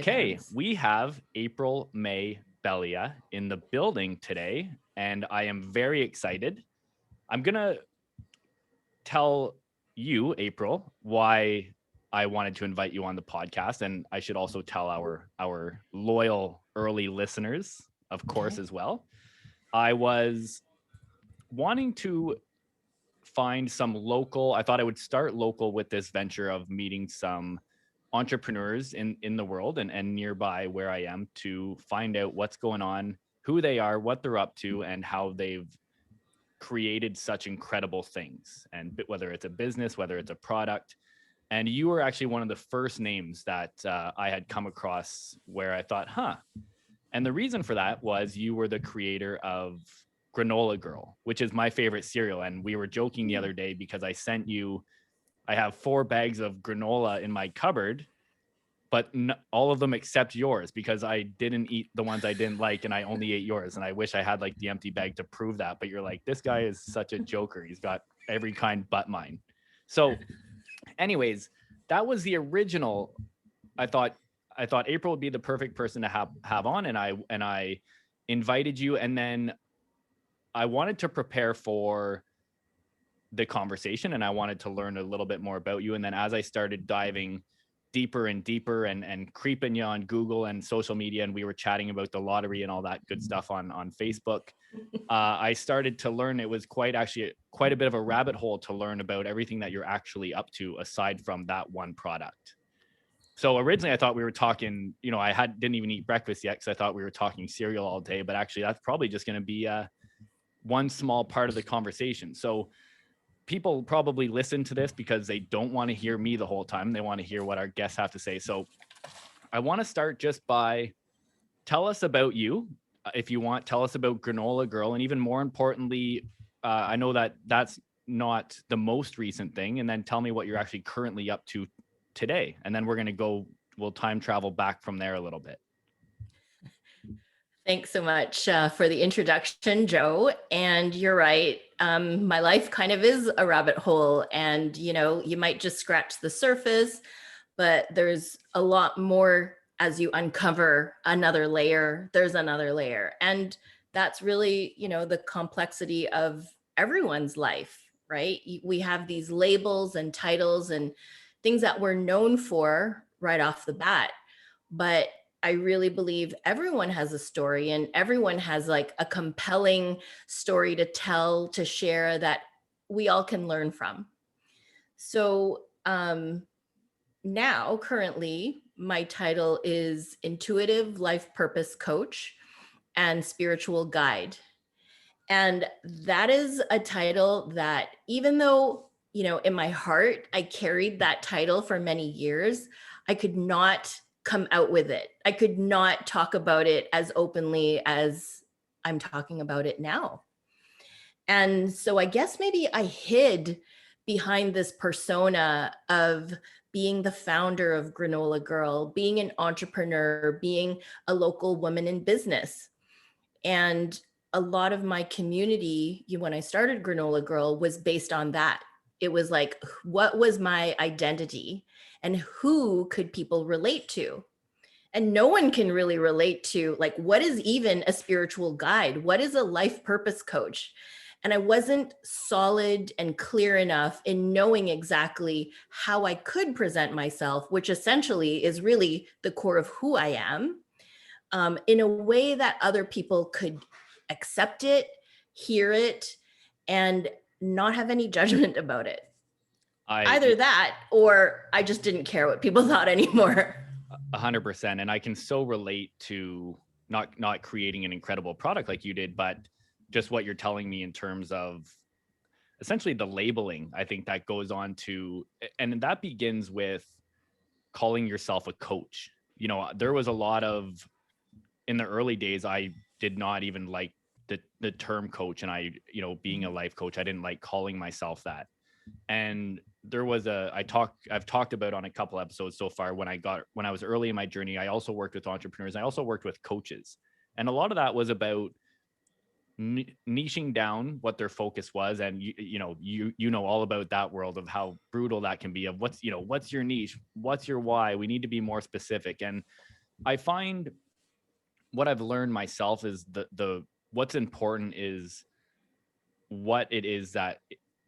Okay, we have April May Bellia in the building today, and I am very excited. I'm going to tell you, April, why I wanted to invite you on the podcast, and I should also tell our loyal early listeners, of course, as well. I was wanting to find some local, I thought I would start local with this venture of meeting some entrepreneurs in the world and nearby where I am to find out what's going on, who they are, what they're up to, and how they've created such incredible things. And whether it's a business, whether it's a product. And you were actually one of the first names that I had come across where I thought, And the reason for that was you were the creator of Granola Girl, which is my favorite cereal. And we were joking the other day because I have 4 bags of granola in my cupboard, but all of them except yours, because I didn't eat the ones I didn't like and I only ate yours. And I wish I had like the empty bag to prove that. But you're like, this guy is such a joker. He's got every kind but mine. So anyways, that was the original. I thought April would be the perfect person to have on. And I invited you. And then I wanted to prepare for the conversation and I wanted to learn a little bit more about you. And then as I started diving deeper and deeper and creeping you on Google and social media, and we were chatting about the lottery and all that good stuff on Facebook, I started to learn it was quite a bit of a rabbit hole to learn about everything that you're actually up to aside from that one product. So originally I thought we were talking, I didn't even eat breakfast yet because I thought we were talking cereal all day, but actually that's probably just going to be one small part of the conversation. So people probably listen to this because they don't want to hear me the whole time. They want to hear what our guests have to say. So I want to start just by tell us about you. If you want, tell us about Granola Girl. And even more importantly, I know that that's not the most recent thing. And then tell me what you're actually currently up to today. And then we'll time travel back from there a little bit. Thanks so much for the introduction, Joe. And you're right. My life kind of is a rabbit hole. And, you might just scratch the surface, but there's a lot more as you uncover another layer. There's another layer. And that's really, the complexity of everyone's life, right? We have these labels and titles and things that we're known for right off the bat. But I really believe everyone has a story and everyone has like a compelling story to tell, to share that we all can learn from. So now currently my title is Intuitive Life Purpose Coach and Spiritual Guide. And that is a title that even though, in my heart, I carried that title for many years, I could not come out with it. I could not talk about it as openly as I'm talking about it now. And so I guess maybe I hid behind this persona of being the founder of Granola Girl, being an entrepreneur, being a local woman in business. And a lot of my community, when I started Granola Girl, was based on that. It was like, what was my identity and who could people relate to? And no one can really relate to, like, what is even a spiritual guide? What is a life purpose coach? And I wasn't solid and clear enough in knowing exactly how I could present myself, which essentially is really the core of who I am, in a way that other people could accept it, hear it, and not have any judgment about it. Either that, or I just didn't care what people thought anymore. 100%. And I can so relate to not creating an incredible product like you did, but just what you're telling me in terms of essentially the labeling, I think that goes on to, and that begins with calling yourself a coach. There was a lot of, in the early days, I did not even like the term coach, and being a life coach, I didn't like calling myself that. And there was I've talked about on a couple episodes so far, when I was early in my journey, I also worked with entrepreneurs. I also worked with coaches. And a lot of that was about niching down what their focus was. And you know all about that world of how brutal that can be, of what's your niche, what's your why. We need to be more specific. And I find what I've learned myself is the what's important is what it is that,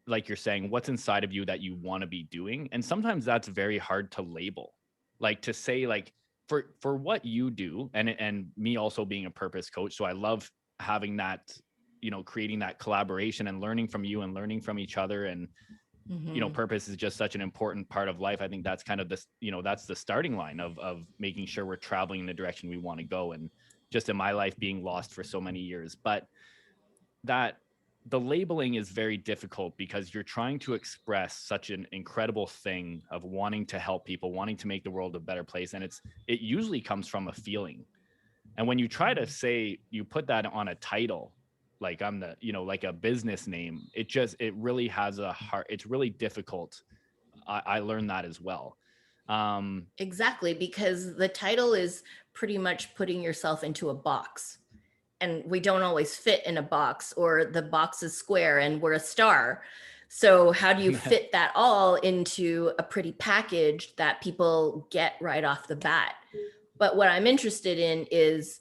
like you're saying, what's inside of you that you want to be doing. And sometimes that's very hard to label, like to say, like for what you do, and me also being a purpose coach. So I love having that, creating that collaboration and learning from you and learning from each other. And purpose is just such an important part of life. I think that's kind of this, that's the starting line of making sure we're traveling in the direction we want to go. And just in my life being lost for so many years, but that the labeling is very difficult because you're trying to express such an incredible thing of wanting to help people, wanting to make the world a better place. And it usually comes from a feeling. And when you try to say, you put that on a title, like I'm the, like a business name, it really has a heart. It's really difficult. I learned that as well. Exactly, because the title is pretty much putting yourself into a box. And we don't always fit in a box, or the box is square and we're a star. So how do you fit that all into a pretty package that people get right off the bat? But what I'm interested in is,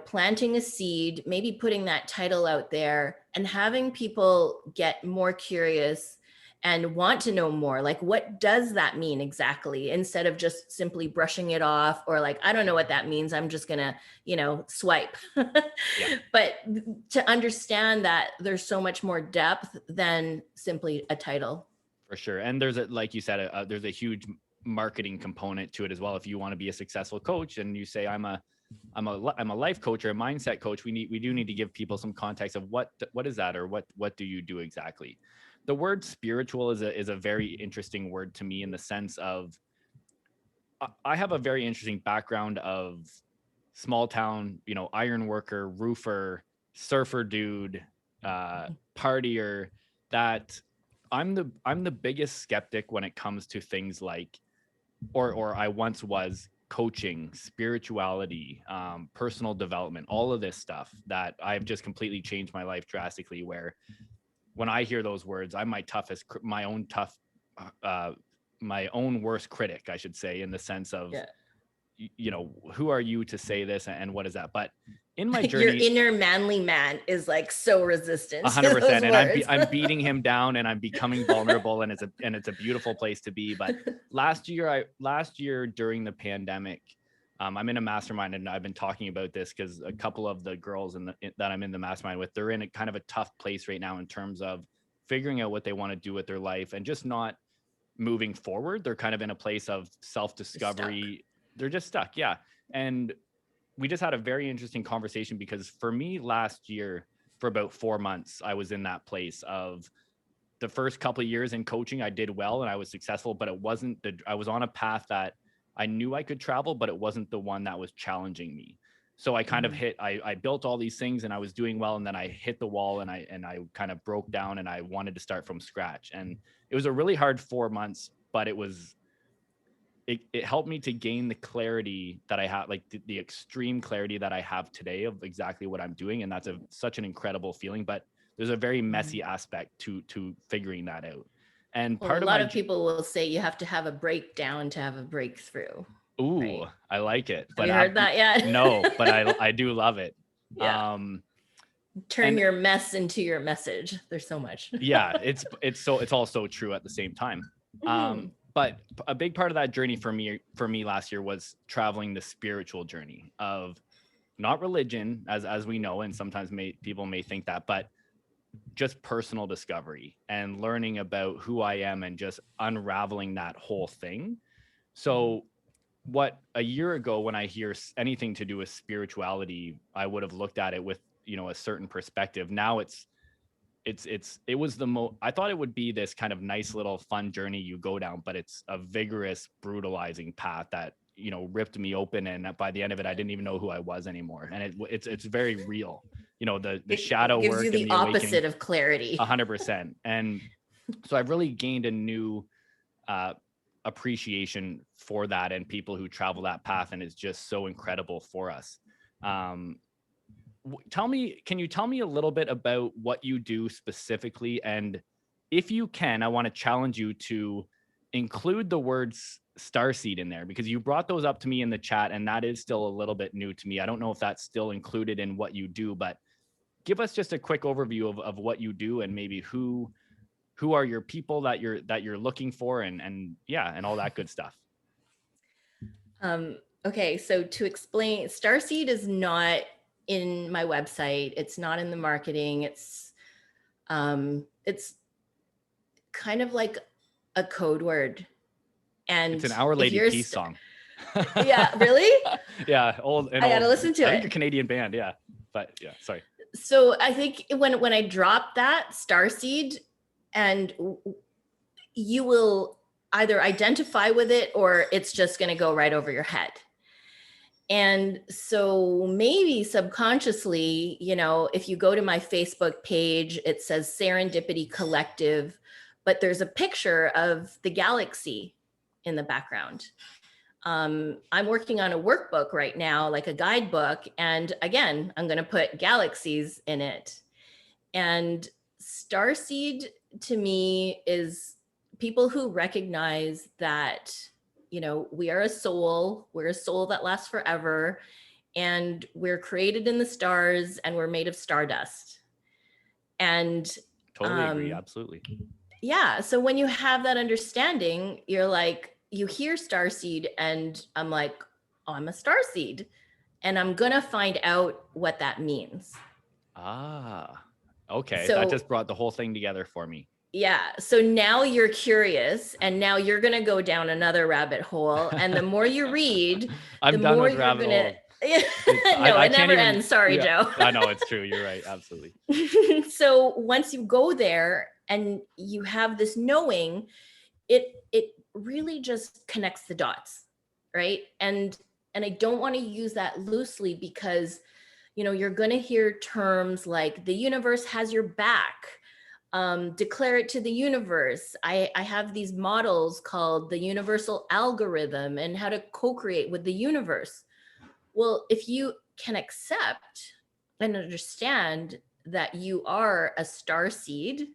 planting a seed, maybe putting that title out there and having people get more curious and want to know more. Like, what does that mean exactly? Instead of just simply brushing it off, or like, I don't know what that means, I'm just gonna, swipe. Yeah. But to understand that there's so much more depth than simply a title. For sure. And there's like you said, there's a huge marketing component to it as well. If you want to be a successful coach and you say, I'm a life coach or a mindset coach, we do need to give people some context of what is that, or what do you do exactly? The word spiritual is a very interesting word to me, in the sense of, I have a very interesting background of small town, iron worker, roofer, surfer dude, partier, that I'm the biggest skeptic when it comes to things like, or I once was, coaching, spirituality, personal development, all of this stuff, that I've just completely changed my life drastically, where when I hear those words, I'm my own worst critic, I should say, in the sense of, who are you to say this, and what is that? But in my journey, your inner manly man is like so resistant. 100%, and I'm beating him down, and I'm becoming vulnerable, and it's a beautiful place to be. But last year during the pandemic, I'm in a mastermind, and I've been talking about this because a couple of the girls that I'm in the mastermind with, they're in a kind of a tough place right now in terms of figuring out what they want to do with their life and just not moving forward. They're kind of in a place of self-discovery. They're just stuck. Yeah. And we just had a very interesting conversation, because for me last year, for about 4 months, I was in that place of, the first couple of years in coaching, I did well and I was successful, but I was on a path that I knew I could travel, but it wasn't the one that was challenging me. So I kind of I built all these things and I was doing well, and then I hit the wall, and I kind of broke down, and I wanted to start from scratch. And it was a really hard 4 months, but it helped me to gain the clarity that I have, like the extreme clarity that I have today of exactly what I'm doing. And that's such an incredible feeling, but there's a very messy aspect to figuring that out. And a lot of people will say you have to have a breakdown to have a breakthrough. Ooh, right? I like it. Have you heard that yet? No, but I do love it. Yeah. Turn your mess into your message. There's so much. Yeah, it's all so true at the same time. But a big part of that journey for me last year was traveling the spiritual journey of, not religion as we know, and sometimes people may think that, but just personal discovery and learning about who I am and just unraveling that whole thing. So what a year ago, when I hear anything to do with spirituality, I would have looked at it with, a certain perspective. Now it was I thought it would be this kind of nice little fun journey you go down, but it's a vigorous, brutalizing path that, ripped me open. And by the end of it, I didn't even know who I was anymore. And it's very real, the shadow gives work you the and opposite of clarity. 100%. And so I've really gained a new appreciation for that and people who travel that path. And it's just so incredible for us. Can you tell me a little bit about what you do specifically? And if you can, I want to challenge you to include the words starseed in there, because you brought those up to me in the chat, and that is still a little bit new to me. I don't know if that's still included in what you do, but give us just a quick overview of what you do, and maybe who are your people that you're looking for, and yeah, and all that good stuff. Okay, so to explain, Starseed is not in my website. It's not in the marketing. It's kind of like a code word. And it's an Our Lady Peace song. Yeah, really? Yeah, I gotta listen to it. I think a Canadian band, yeah. But yeah, sorry. So I think when I drop that Starseed, and you will either identify with it or it's just going to go right over your head. And so maybe subconsciously, you know, if you go to my Facebook page, it says Serendipity Collective, but there's a picture of the galaxy in the background. I'm working on a workbook right now, like a guidebook. And again, I'm going to put galaxies in it. And Starseed to me is people who recognize that, you know, we're a soul that lasts forever, and we're created in the stars, and we're made of stardust. And totally agree. Absolutely. Yeah. So when you have that understanding, you're like, you hear starseed, and I'm like, oh, I'm a starseed, and I'm going to find out what that means. Okay. So, that just brought the whole thing together for me. Yeah. So now you're curious, and now you're going to go down another rabbit hole. And the more you read, I'm the done more with you're rabbit going holes. No, it never ends. Sorry, yeah, Joe. I know, it's true. You're right. Absolutely. So once you go there and you have this knowing, it really just connects the dots, right? And I don't want to use that loosely, because, you know, you're going to hear terms like the universe has your back. Declare it to the universe. I have these models called the universal algorithm, and how to co-create with the universe. Well, if you can accept and understand that you are a star seed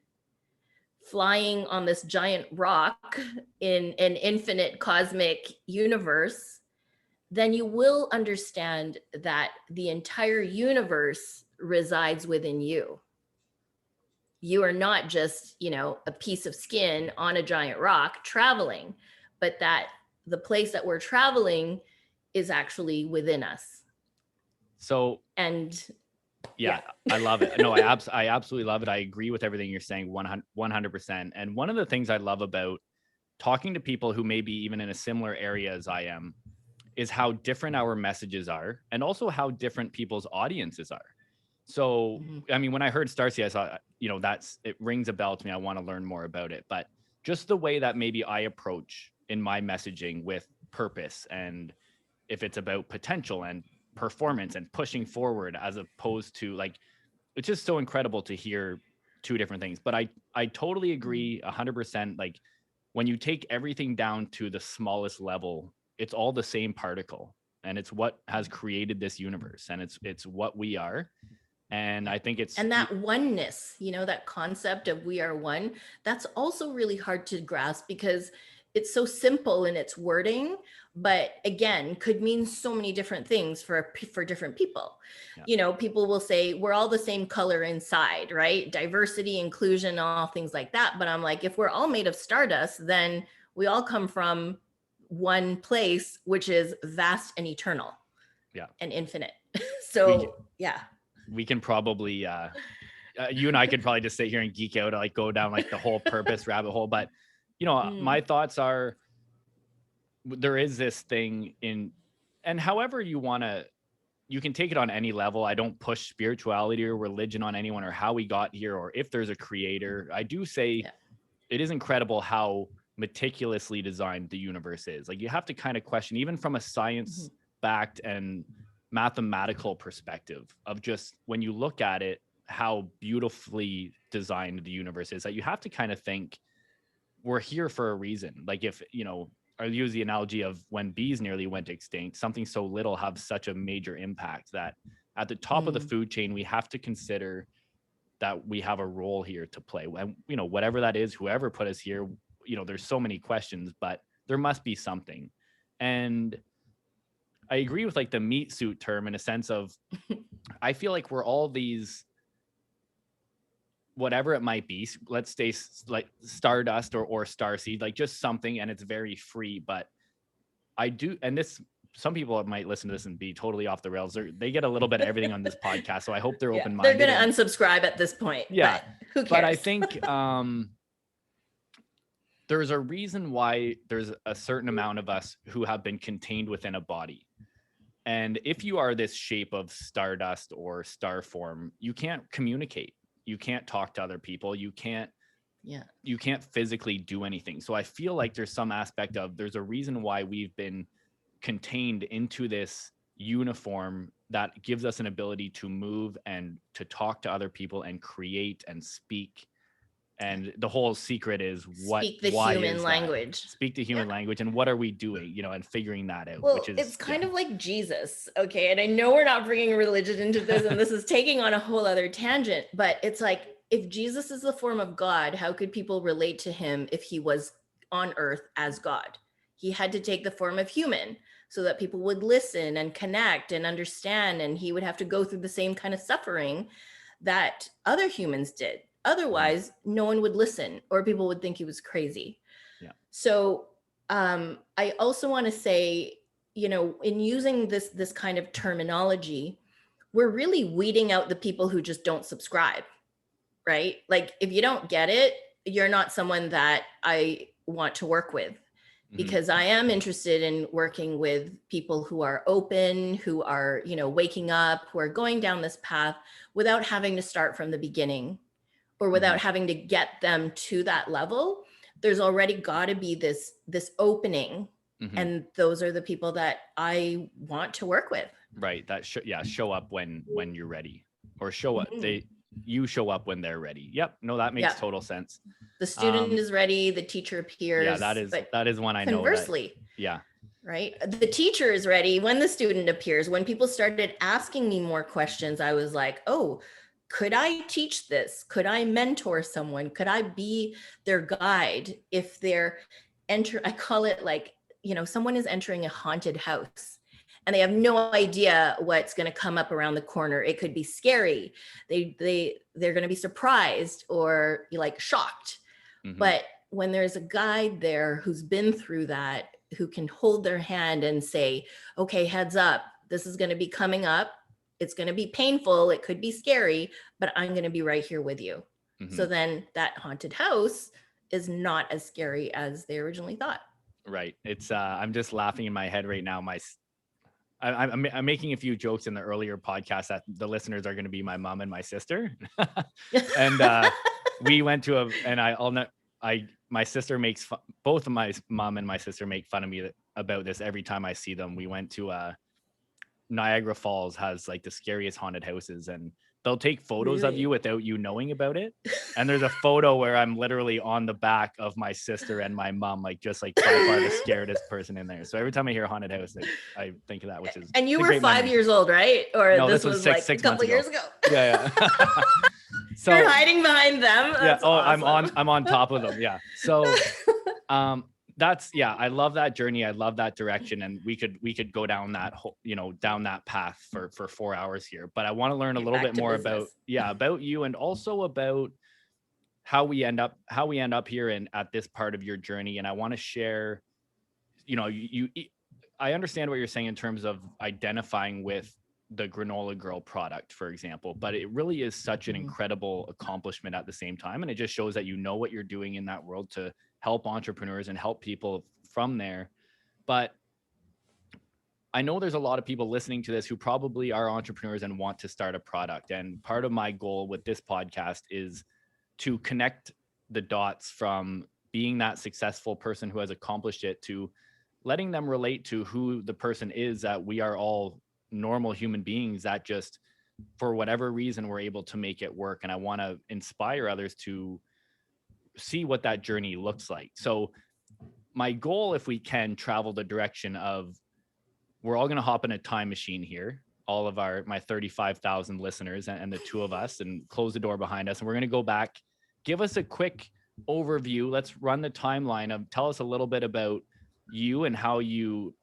flying on this giant rock in an infinite cosmic universe, then you will understand that the entire universe resides within you. You are not just, you know, a piece of skin on a giant rock traveling, but that the place that we're traveling is actually within us. So, and yeah, I love it. No, I absolutely love it. I agree with everything you're saying 100%. And one of the things I love about talking to people who may be even in a similar area as I am is how different our messages are, and also how different people's audiences are. So, I mean, when I heard Starseed, I thought, you know, it rings a bell to me. I want to learn more about it. But just the way that maybe I approach in my messaging with purpose, and if it's about potential and performance and pushing forward, as opposed to, like, it's just so incredible to hear two different things. But I totally agree 100%. Like, when you take everything down to the smallest level, it's all the same particle, and it's what has created this universe, and it's what we are. And I think and that oneness, you know, that concept of we are one, that's also really hard to grasp, because it's so simple in its wording, but again, could mean so many different things for different people. Yeah. You know, people will say we're all the same color inside, right? Diversity, inclusion, all things like that. But I'm like, if we're all made of stardust, then we all come from one place, which is vast and eternal. Yeah. And infinite. So yeah. We can probably you and I could probably just sit here and geek out, like go down like the whole purpose rabbit hole. But, you know, my thoughts are, there is this thing in, and however you can take it on any level. I don't push spirituality or religion on anyone, or how we got here, or if there's a creator. I do say it is incredible how meticulously designed the universe is. Like, you have to kind of question, even from a science backed and mathematical perspective, of just when you look at it, how beautifully designed the universe is, that you have to kind of think we're here for a reason. Like, if, you know, I use the analogy of when bees nearly went extinct, something so little have such a major impact, that at the top of the food chain, we have to consider that we have a role here to play. And, you know, whatever that is, whoever put us here, you know, there's so many questions, but there must be something. And I agree with like the meat suit term in a sense of, I feel like we're all these, whatever it might be, let's stay like stardust or starseed, like just something, and it's very free. But I do, and this, some people might listen to this and be totally off the rails. They get a little bit of everything on this podcast, so I hope they're open-minded. They're going to unsubscribe at this point. Yeah, but who cares? But I think there's a reason why there's a certain amount of us who have been contained within a body. And if you are this shape of stardust or star form, you can't communicate. You can't talk to other people. You can't physically do anything. So I feel like there's some aspect of, there's a reason why we've been contained into this uniform that gives us an ability to move and to talk to other people and create and speak. And the whole secret is speak the human language, and what are we doing, and figuring that out. Well, which is, it's kind of like Jesus. Okay. And I know we're not bringing religion into this, and this is taking on a whole other tangent, but it's like, if Jesus is the form of God, how could people relate to him if he was on earth as God? He had to take the form of human so that people would listen and connect and understand, and he would have to go through the same kind of suffering that other humans did. Otherwise, no one would listen, or people would think he was crazy. Yeah. So I also want to say, in using this kind of terminology, we're really weeding out the people who just don't subscribe, right? Like, if you don't get it, you're not someone that I want to work with, because I am interested in working with people who are open, who are, waking up, who are going down this path without having to start from the beginning, or without having to get them to that level. There's already got to be this opening. And those are the people that I want to work with. Right. That show up when you're ready, or show up. You show up when they're ready. Yep. No, that makes total sense. The student is ready. The teacher appears. Yeah, that is one I know. Conversely. Yeah. Right. The teacher is ready when the student appears. When people started asking me more questions, I was like, oh, could I teach this? Could I mentor someone? Could I be their guide if they're I call it like, someone is entering a haunted house and they have no idea what's going to come up around the corner. It could be scary. They're going to be surprised or like shocked. But when there's a guide there who's been through that, who can hold their hand and say, okay, heads up, this is going to be coming up. It's going to be painful. It could be scary, but I'm going to be right here with you. So then that haunted house is not as scary as they originally thought. Right. It's I'm just laughing in my head right now. I'm making a few jokes in the earlier podcast that the listeners are going to be my mom and my sister. And we went to my sister makes both of my mom and my sister make fun of me about this every time I see them. We went to Niagara Falls, has like the scariest haunted houses, and they'll take photos of you without you knowing about it. And there's a photo where I'm literally on the back of my sister and my mom, like just like by far the scaredest person in there. So every time I hear haunted house, I think of that, which is. And you were 5 years old, right? Or no, this was six like a couple years ago. Yeah. So you're hiding behind them. That's awesome. I'm on top of them. Yeah. So I love that journey. I love that direction. And we could go down that whole, down that path for 4 hours here, but I want to learn a little bit more about you, and also about how we end up here and at this part of your journey. And I want to share, I understand what you're saying in terms of identifying with the Granola Girl product, for example, but it really is such an incredible accomplishment at the same time. And it just shows that you know what you're doing in that world to help entrepreneurs and help people from there. But I know there's a lot of people listening to this who probably are entrepreneurs and want to start a product. And part of my goal with this podcast is to connect the dots from being that successful person who has accomplished it to letting them relate to who the person is, that we are all normal human beings that just, for whatever reason, we're able to make it work. And I want to inspire others to see what that journey looks like. So my goal, if we can travel the direction of, we're all going to hop in a time machine here, all of my 35,000 listeners and the two of us, and close the door behind us. And we're going to go back, give us a quick overview. Let's run the timeline of, tell us a little bit about you and how you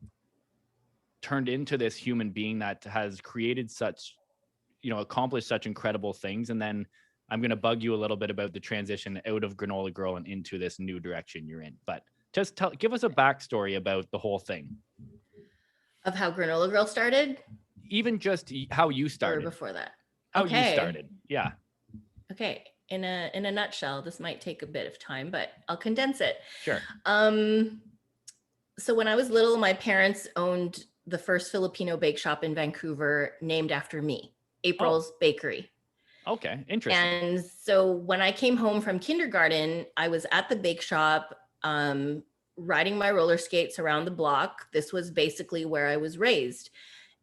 turned into this human being that has created such, accomplished such incredible things. And then I'm going to bug you a little bit about the transition out of Granola Girl and into this new direction you're in. But just give us a backstory about the whole thing. Of how Granola Girl started? Even just how you started. Or before that? How you started. Yeah. Okay. In a nutshell, this might take a bit of time, but I'll condense it. Sure. So when I was little, my parents owned the first Filipino bake shop in Vancouver, named after me, April's Bakery. Okay, interesting. And so when I came home from kindergarten, I was at the bake shop, riding my roller skates around the block. This was basically where I was raised.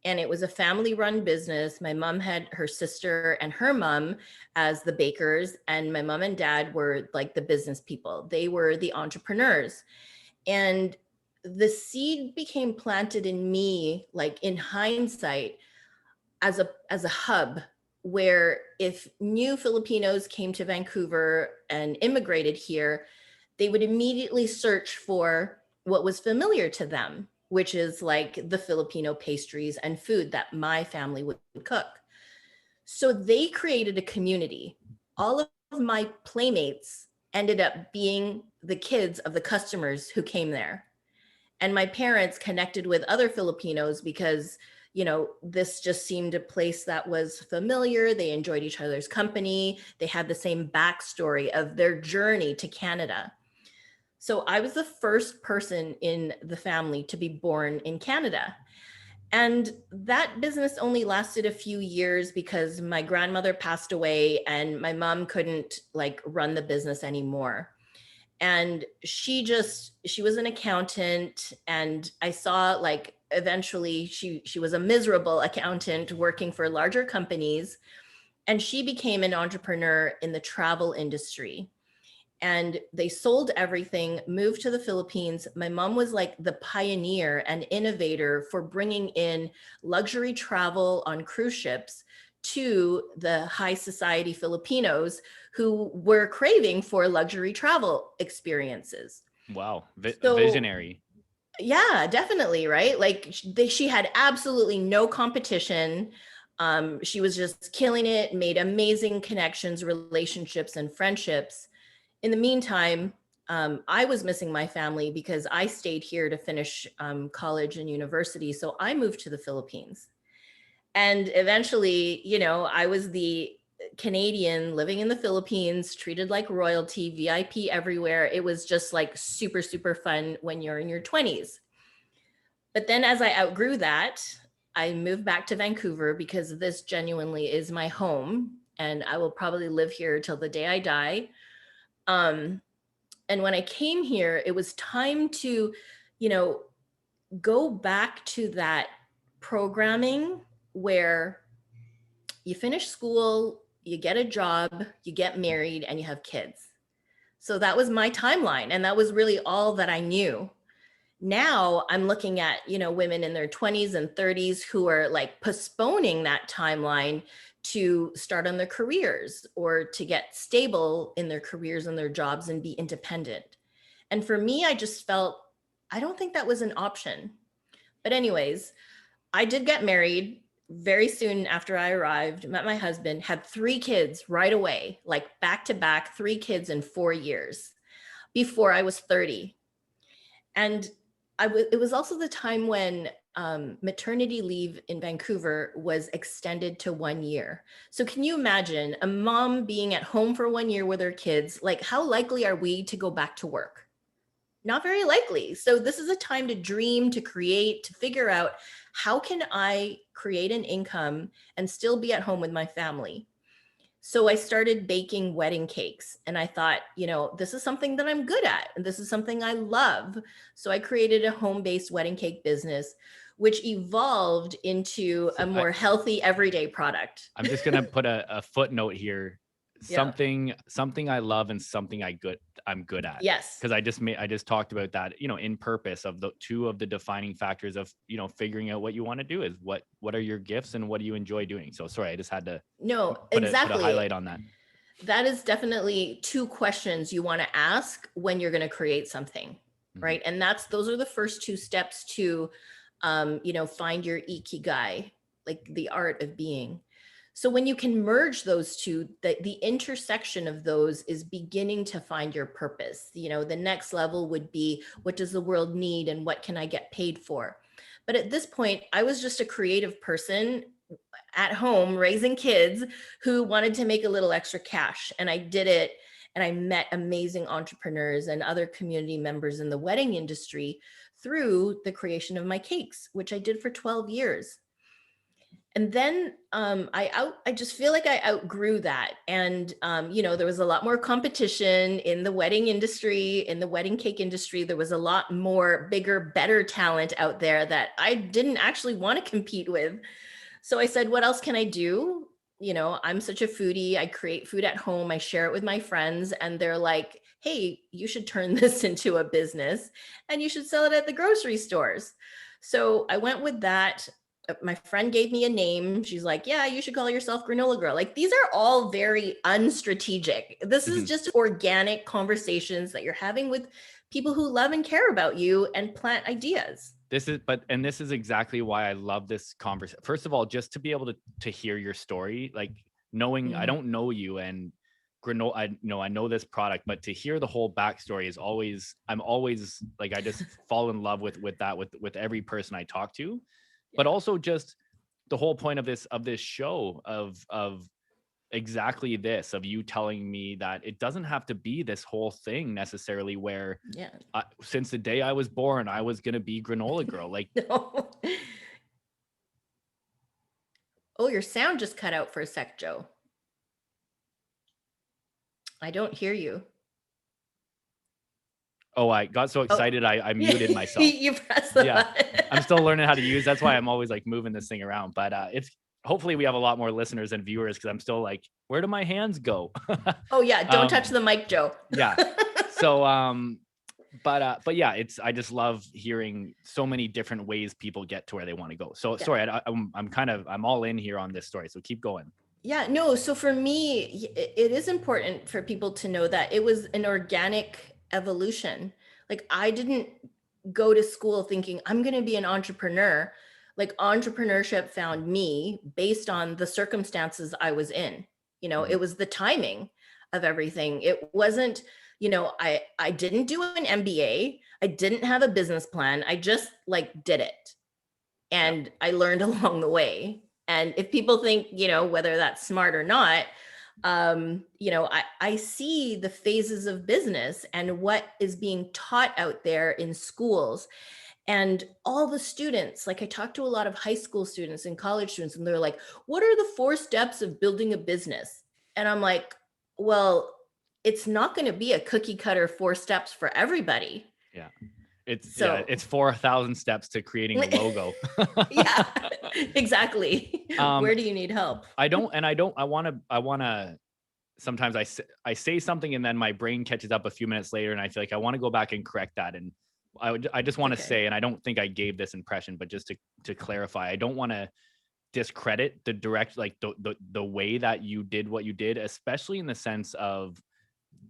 And it was a family-run business. My mom had her sister and her mom as the bakers, and my mom and dad were like the business people. They were the entrepreneurs. And the seed became planted in me, like in hindsight, as a hub where if new Filipinos came to Vancouver and immigrated here, they would immediately search for what was familiar to them, which is like the Filipino pastries and food that my family would cook. So they created a community. All of my playmates ended up being the kids of the customers who came there. And my parents connected with other Filipinos because, this just seemed a place that was familiar. They enjoyed each other's company. They had the same backstory of their journey to Canada. So I was the first person in the family to be born in Canada. And that business only lasted a few years because my grandmother passed away and my mom couldn't run the business anymore. And she was an accountant, and I saw eventually she was a miserable accountant working for larger companies, and she became an entrepreneur in the travel industry. And they sold everything, moved to the Philippines. My mom was like the pioneer and innovator for bringing in luxury travel on cruise ships to the high society Filipinos who were craving for luxury travel experiences. Wow. Visionary. Yeah, definitely. Right. She had absolutely no competition. She was just killing it, made amazing connections, relationships, and friendships. In the meantime, I was missing my family because I stayed here to finish college and university. So I moved to the Philippines. And eventually, I was the Canadian living in the Philippines, treated like royalty, VIP everywhere. It was just super, super fun when you're in your 20s. But then as I outgrew that, I moved back to Vancouver because this genuinely is my home. And I will probably live here till the day I die. And when I came here, it was time to, go back to that programming where you finish school, you get a job, you get married, and you have kids. So that was my timeline. And that was really all that I knew. Now I'm looking at, women in their 20s and 30s who are postponing that timeline to start on their careers or to get stable in their careers and their jobs and be independent. And for me, I just felt, I don't think that was an option. But anyways, I did get married very soon after I arrived, met my husband, had 3 kids right away, back to back, 3 kids in 4 years before I was 30. And it was also the time when maternity leave in Vancouver was extended to 1 year. So can you imagine a mom being at home for 1 year with her kids? How likely are we to go back to work? Not very likely. So this is a time to dream, to create, to figure out how can I create an income and still be at home with my family. So I started baking wedding cakes, and I thought, this is something that I'm good at, and this is something I love. So I created a home-based wedding cake business, which evolved into a more healthy everyday product. I'm just going to put a footnote here. Something I love and something I'm good at. Yes. Because I just talked about that, in purpose of the 2 of the defining factors of, figuring out what you want to do is what are your gifts and what do you enjoy doing? So sorry, I just had to put a highlight on that. That is definitely 2 questions you want to ask when you're going to create something. right? And those are the first two steps to, find your ikigai, like the art of being. So when you can merge those two, the intersection of those is beginning to find your purpose. The next level would be, what does the world need and what can I get paid for? But at this point, I was just a creative person at home raising kids who wanted to make a little extra cash. And I did it. And I met amazing entrepreneurs and other community members in the wedding industry through the creation of my cakes, which I did for 12 years. And then I just feel like I outgrew that. And, there was a lot more competition in the wedding industry, in the wedding cake industry. There was a lot more bigger, better talent out there that I didn't actually want to compete with. So I said, what else can I do? I'm such a foodie. I create food at home. I share it with my friends. And they're like, hey, you should turn this into a business and you should sell it at the grocery stores. So I went with that. My friend gave me a name. She's like, yeah, you should call yourself Granola Girl. Like, these are all very unstrategic. This is just organic conversations that you're having with people who love and care about you and plant ideas. This is exactly why I love this conversation. First of all, just to be able to hear your story, like knowing I don't know you and granola, I know this product, but to hear the whole backstory is always, I'm always like, I just fall in love with that, with every person I talk to, but also just the whole point of this show of exactly this, of you telling me that it doesn't have to be this whole thing necessarily where since the day I was born, I was going to be Granola Girl. Like, no. Oh, your sound just cut out for a sec, Joe. I don't hear you. Oh, I got so excited. I muted myself. You pressed the button. I'm still learning how to use. That's why I'm always like moving this thing around, but it's, hopefully we have a lot more listeners and viewers, because I'm still like, where do my hands go? Oh yeah, don't touch the mic, Joe. Yeah. So but yeah, I just love hearing so many different ways people get to where they want to go. So sorry, I'm all in here on this story, so keep going. Yeah, no, so for me, it is important for people to know that it was an organic evolution. Like, I didn't go to school thinking I'm going to be an entrepreneur. Like, entrepreneurship found me based on the circumstances I was in. It was the timing of everything. It wasn't, I didn't do an MBA. I didn't have a business plan. I just did it. And I learned along the way. And if people think, whether that's smart or not, I see the phases of business and what is being taught out there in schools. And all the students, like, I talk to a lot of high school students and college students, and they're like, what are the 4 steps of building a business? And I'm like, well, it's not going to be a cookie cutter 4 steps for everybody. Yeah. It's 4,000 steps to creating a logo. Yeah, exactly. Where do you need help? I want to, sometimes I say something and then my brain catches up a few minutes later and I feel like I want to go back and correct that. And I just want to say, and I don't think I gave this impression, but just to clarify, I don't want to discredit the direct, like the way that you did what you did, especially in the sense of,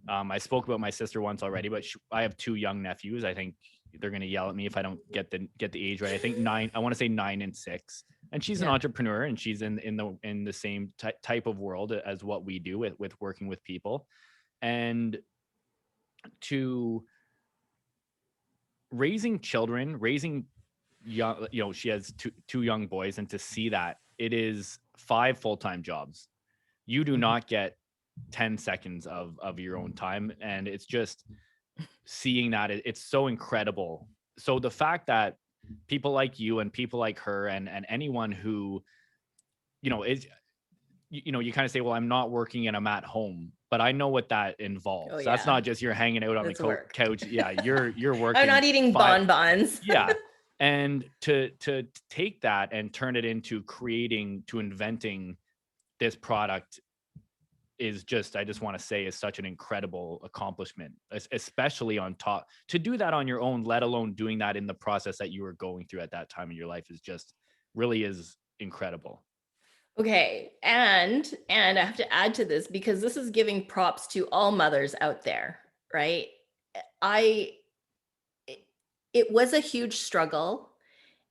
I spoke about my sister once already, but I have 2 young nephews. I think they're going to yell at me if I don't get the age right. I think 9, I want to say 9 and 6. And she's an entrepreneur, and she's in the same type of world as what we do with working with people. And to raising children, raising young, she has two young boys, and to see that it is 5 full-time jobs. You do not get 10 seconds of your own time. And it's just seeing that it's so incredible. So the fact that people like you and people like her and anyone who, is, you kind of say, well, I'm not working and I'm at home, but I know what that involves. Oh, That's not just you're hanging out on the couch. Yeah. You're working. I'm not eating bonbons. Yeah. And to take that and turn it into inventing this product is just, I just want to say, is such an incredible accomplishment, especially on top. To do that on your own, let alone doing that in the process that you were going through at that time in your life, is just really is incredible. Okay. And I have to add to this, because this is giving props to all mothers out there, right? it was a huge struggle,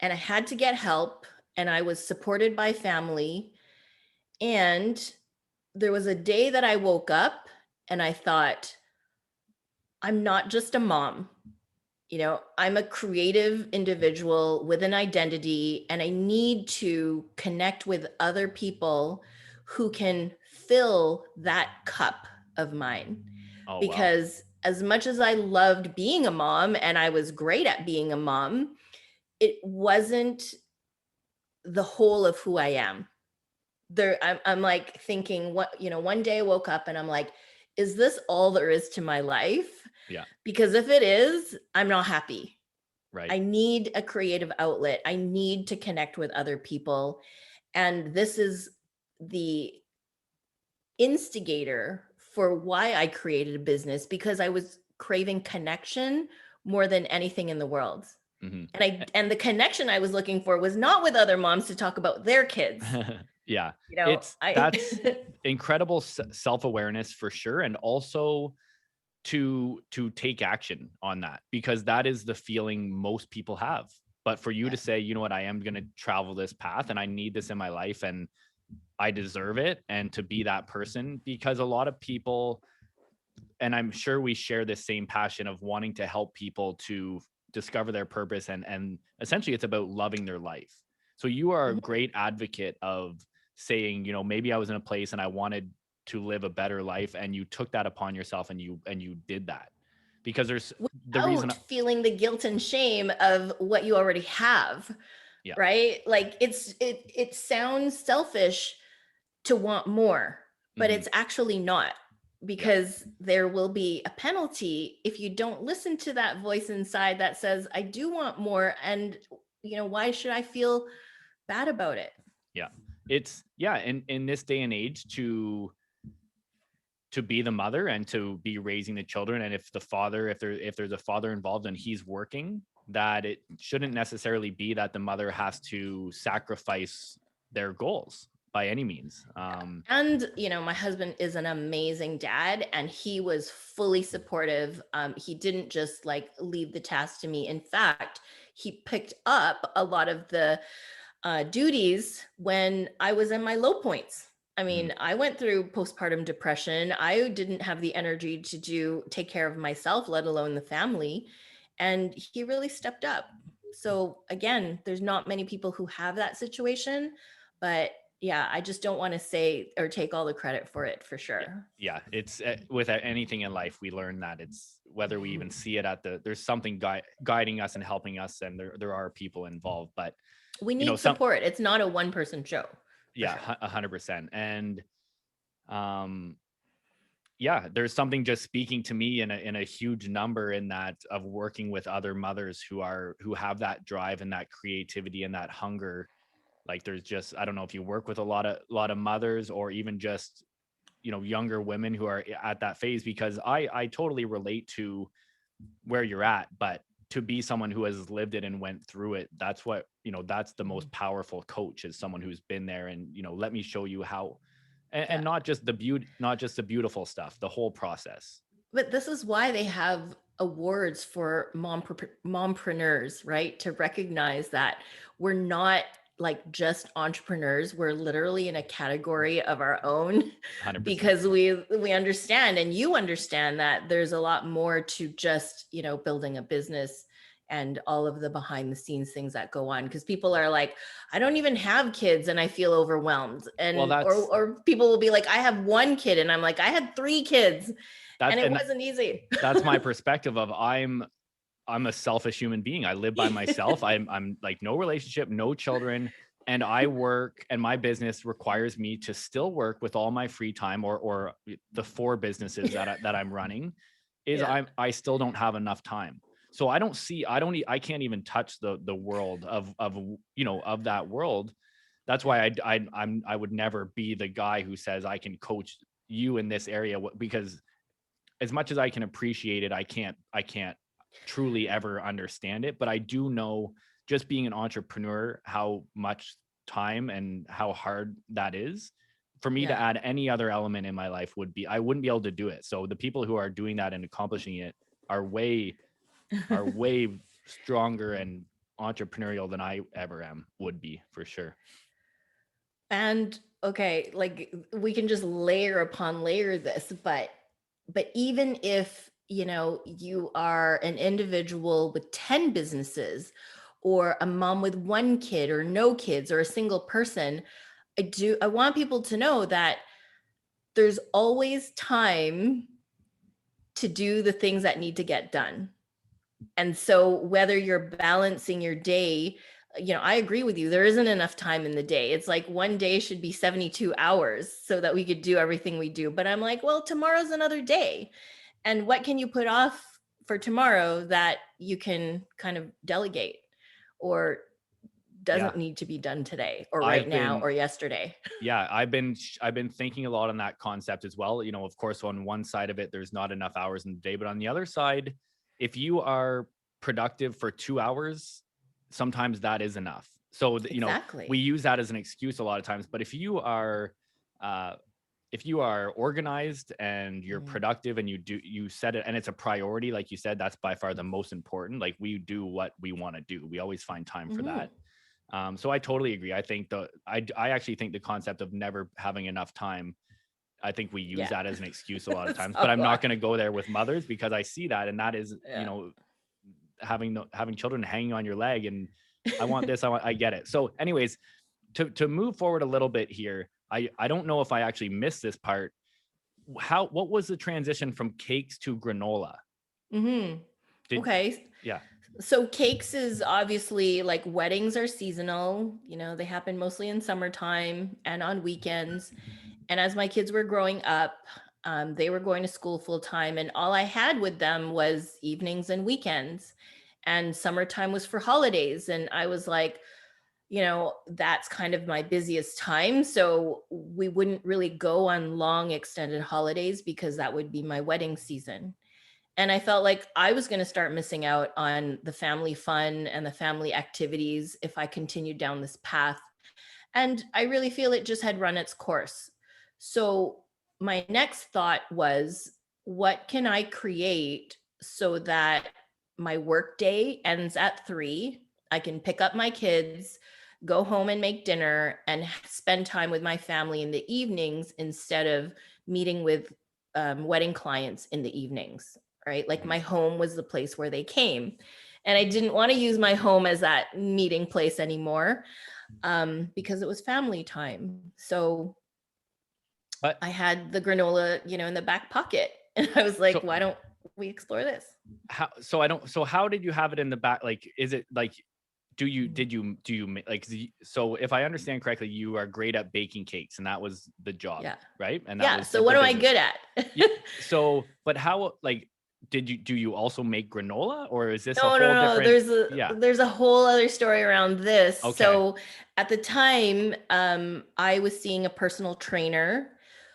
and I had to get help, and I was supported by family. And there was a day that I woke up and I thought, I'm not just a mom. I'm a creative individual with an identity, and I need to connect with other people who can fill that cup of mine. Oh, wow. Because as much as I loved being a mom and I was great at being a mom, it wasn't the whole of who I am. I'm like thinking, one day I woke up and I'm like, is this all there is to my life? Yeah. Because if it is, I'm not happy. Right. I need a creative outlet. I need to connect with other people. And this is the instigator for why I created a business, because I was craving connection more than anything in the world. Mm-hmm. And the connection I was looking for was not with other moms to talk about their kids. Yeah. I That's incredible self-awareness for sure. And also to take action on that, because that is the feeling most people have. But for you to say, you know what, I am going to travel this path and I need this in my life and I deserve it, and to be that person, because a lot of people, and I'm sure we share this same passion of wanting to help people to discover their purpose, and essentially it's about loving their life. So you are a great advocate of saying, maybe I was in a place and I wanted to live a better life, and you took that upon yourself and you did that, because there's the reason. Without feeling the guilt and shame of what you already have. Yeah. Right? Like it sounds selfish to want more, but it's actually not, because there will be a penalty if you don't listen to that voice inside that says, I do want more. And why should I feel bad about it? Yeah. It's in this day and age, to be the mother and to be raising the children, and if there's a father involved and he's working, that it shouldn't necessarily be that the mother has to sacrifice their goals by any means. And my husband is an amazing dad, and he was fully supportive. He didn't just like leave the task to me. In fact, he picked up a lot of the duties when I was in my low points. I mean, I went through postpartum depression. I didn't have the energy to take care of myself, let alone the family. And he really stepped up. So again, there's not many people who have that situation, but yeah, I just don't want to say or take all the credit for it, for sure. Yeah. It's with anything in life, we learn that it's whether we even see it there's something guiding us and helping us, and there are people involved, but we need support. It's not a one person show. Yeah, sure. 100%. And there's something just speaking to me in a huge number in that, of working with other mothers who have that drive and that creativity and that hunger. Like there's just, I don't know if you work with a lot of mothers, or even just, younger women who are at that phase, because I totally relate to where you're at, but to be someone who has lived it and went through it, that's what, that's the most powerful coach, is someone who's been there and, let me show you how, and not just the beautiful stuff, the whole process. But this is why they have awards for mompreneurs, right? To recognize that we're not like just entrepreneurs. We're literally in a category of our own 100%. because we understand, and you understand, that there's a lot more to just, building a business and all of the behind the scenes things that go on. Because people are like, I don't even have kids and I feel overwhelmed. And or people will be like, I have one kid, and I'm like, I had 3 kids. And it wasn't easy. That's my perspective of I'm a selfish human being. I live by myself. I'm like no relationship, no children, and I work, and my business requires me to still work with all my free time, or the 4 businesses that I'm running is I still don't have enough time. So I can't even touch the world of that world. That's why I would never be the guy who says I can coach you in this area, because as much as I can appreciate it, I can't truly ever understand it. But I do know, just being an entrepreneur, how much time and how hard that is. For me to add any other element in my life I wouldn't be able to do it. So the people who are doing that and accomplishing it are way stronger and entrepreneurial than I ever would be, for sure. And okay, like we can just layer upon layer this, but even if, you know, you are an individual with 10 businesses, or a mom with one kid or no kids, or a single person, I want people to know that there's always time to do the things that need to get done. And so whether you're balancing your day, you know, I agree with you. There isn't enough time in the day. It's like one day should be 72 hours so that we could do everything we do. But I'm like, well, tomorrow's another day. And what can you put off for tomorrow that you can kind of delegate, or doesn't need to be done today, or right now, or yesterday? Yeah, I've been thinking a lot on that concept as well. You know, of course, on one side of it, there's not enough hours in the day, but on the other side, if you are productive for 2 hours, sometimes that is enough. So, you know, we use that as an excuse a lot of times, but if you are organized and you're productive and you set it and it's a priority, like you said, that's by far the most important. Like, we do what we want to do. We always find time for that. So I totally agree. I think I actually think the concept of never having enough time, I think we use that as an excuse a lot of times, but I'm not going to go there with mothers, because I see that. And that is, you know, having children hanging on your leg, and I want this, I get it. So anyways, to move forward a little bit here, I don't know if I actually missed this part. What was the transition from cakes to granola? Okay. Yeah. So cakes is obviously, like, weddings are seasonal, you know, they happen mostly in summertime and on weekends. And as my kids were growing up, they were going to school full time, and all I had with them was evenings and weekends. And summertime was for holidays. And I was like, you know, that's kind of my busiest time. So we wouldn't really go on long extended holidays because that would be my wedding season. And I felt like I was going to start missing out on the family fun and the family activities if I continued down this path. And I really feel it just had run its course. So my next thought was, what can I create so that my work day ends at 3? I can pick up my kids, go home and make dinner, and spend time with my family in the evenings instead of meeting with wedding clients in the evenings, right? Like, my home was the place where they came. And I didn't want to use my home as that meeting place anymore, because it was family time. So I had the granola, you know, in the back pocket. And I was like, why don't we explore this? So how did you have it in the back? Like, is it like, do you like, so if I understand correctly, you are great at baking cakes, and that was the job, right? And that was so what am I good at? So, but how, like, do you also make granola, or is this No, different? There's a whole other story around this. Okay. So at the time, I was seeing a personal trainer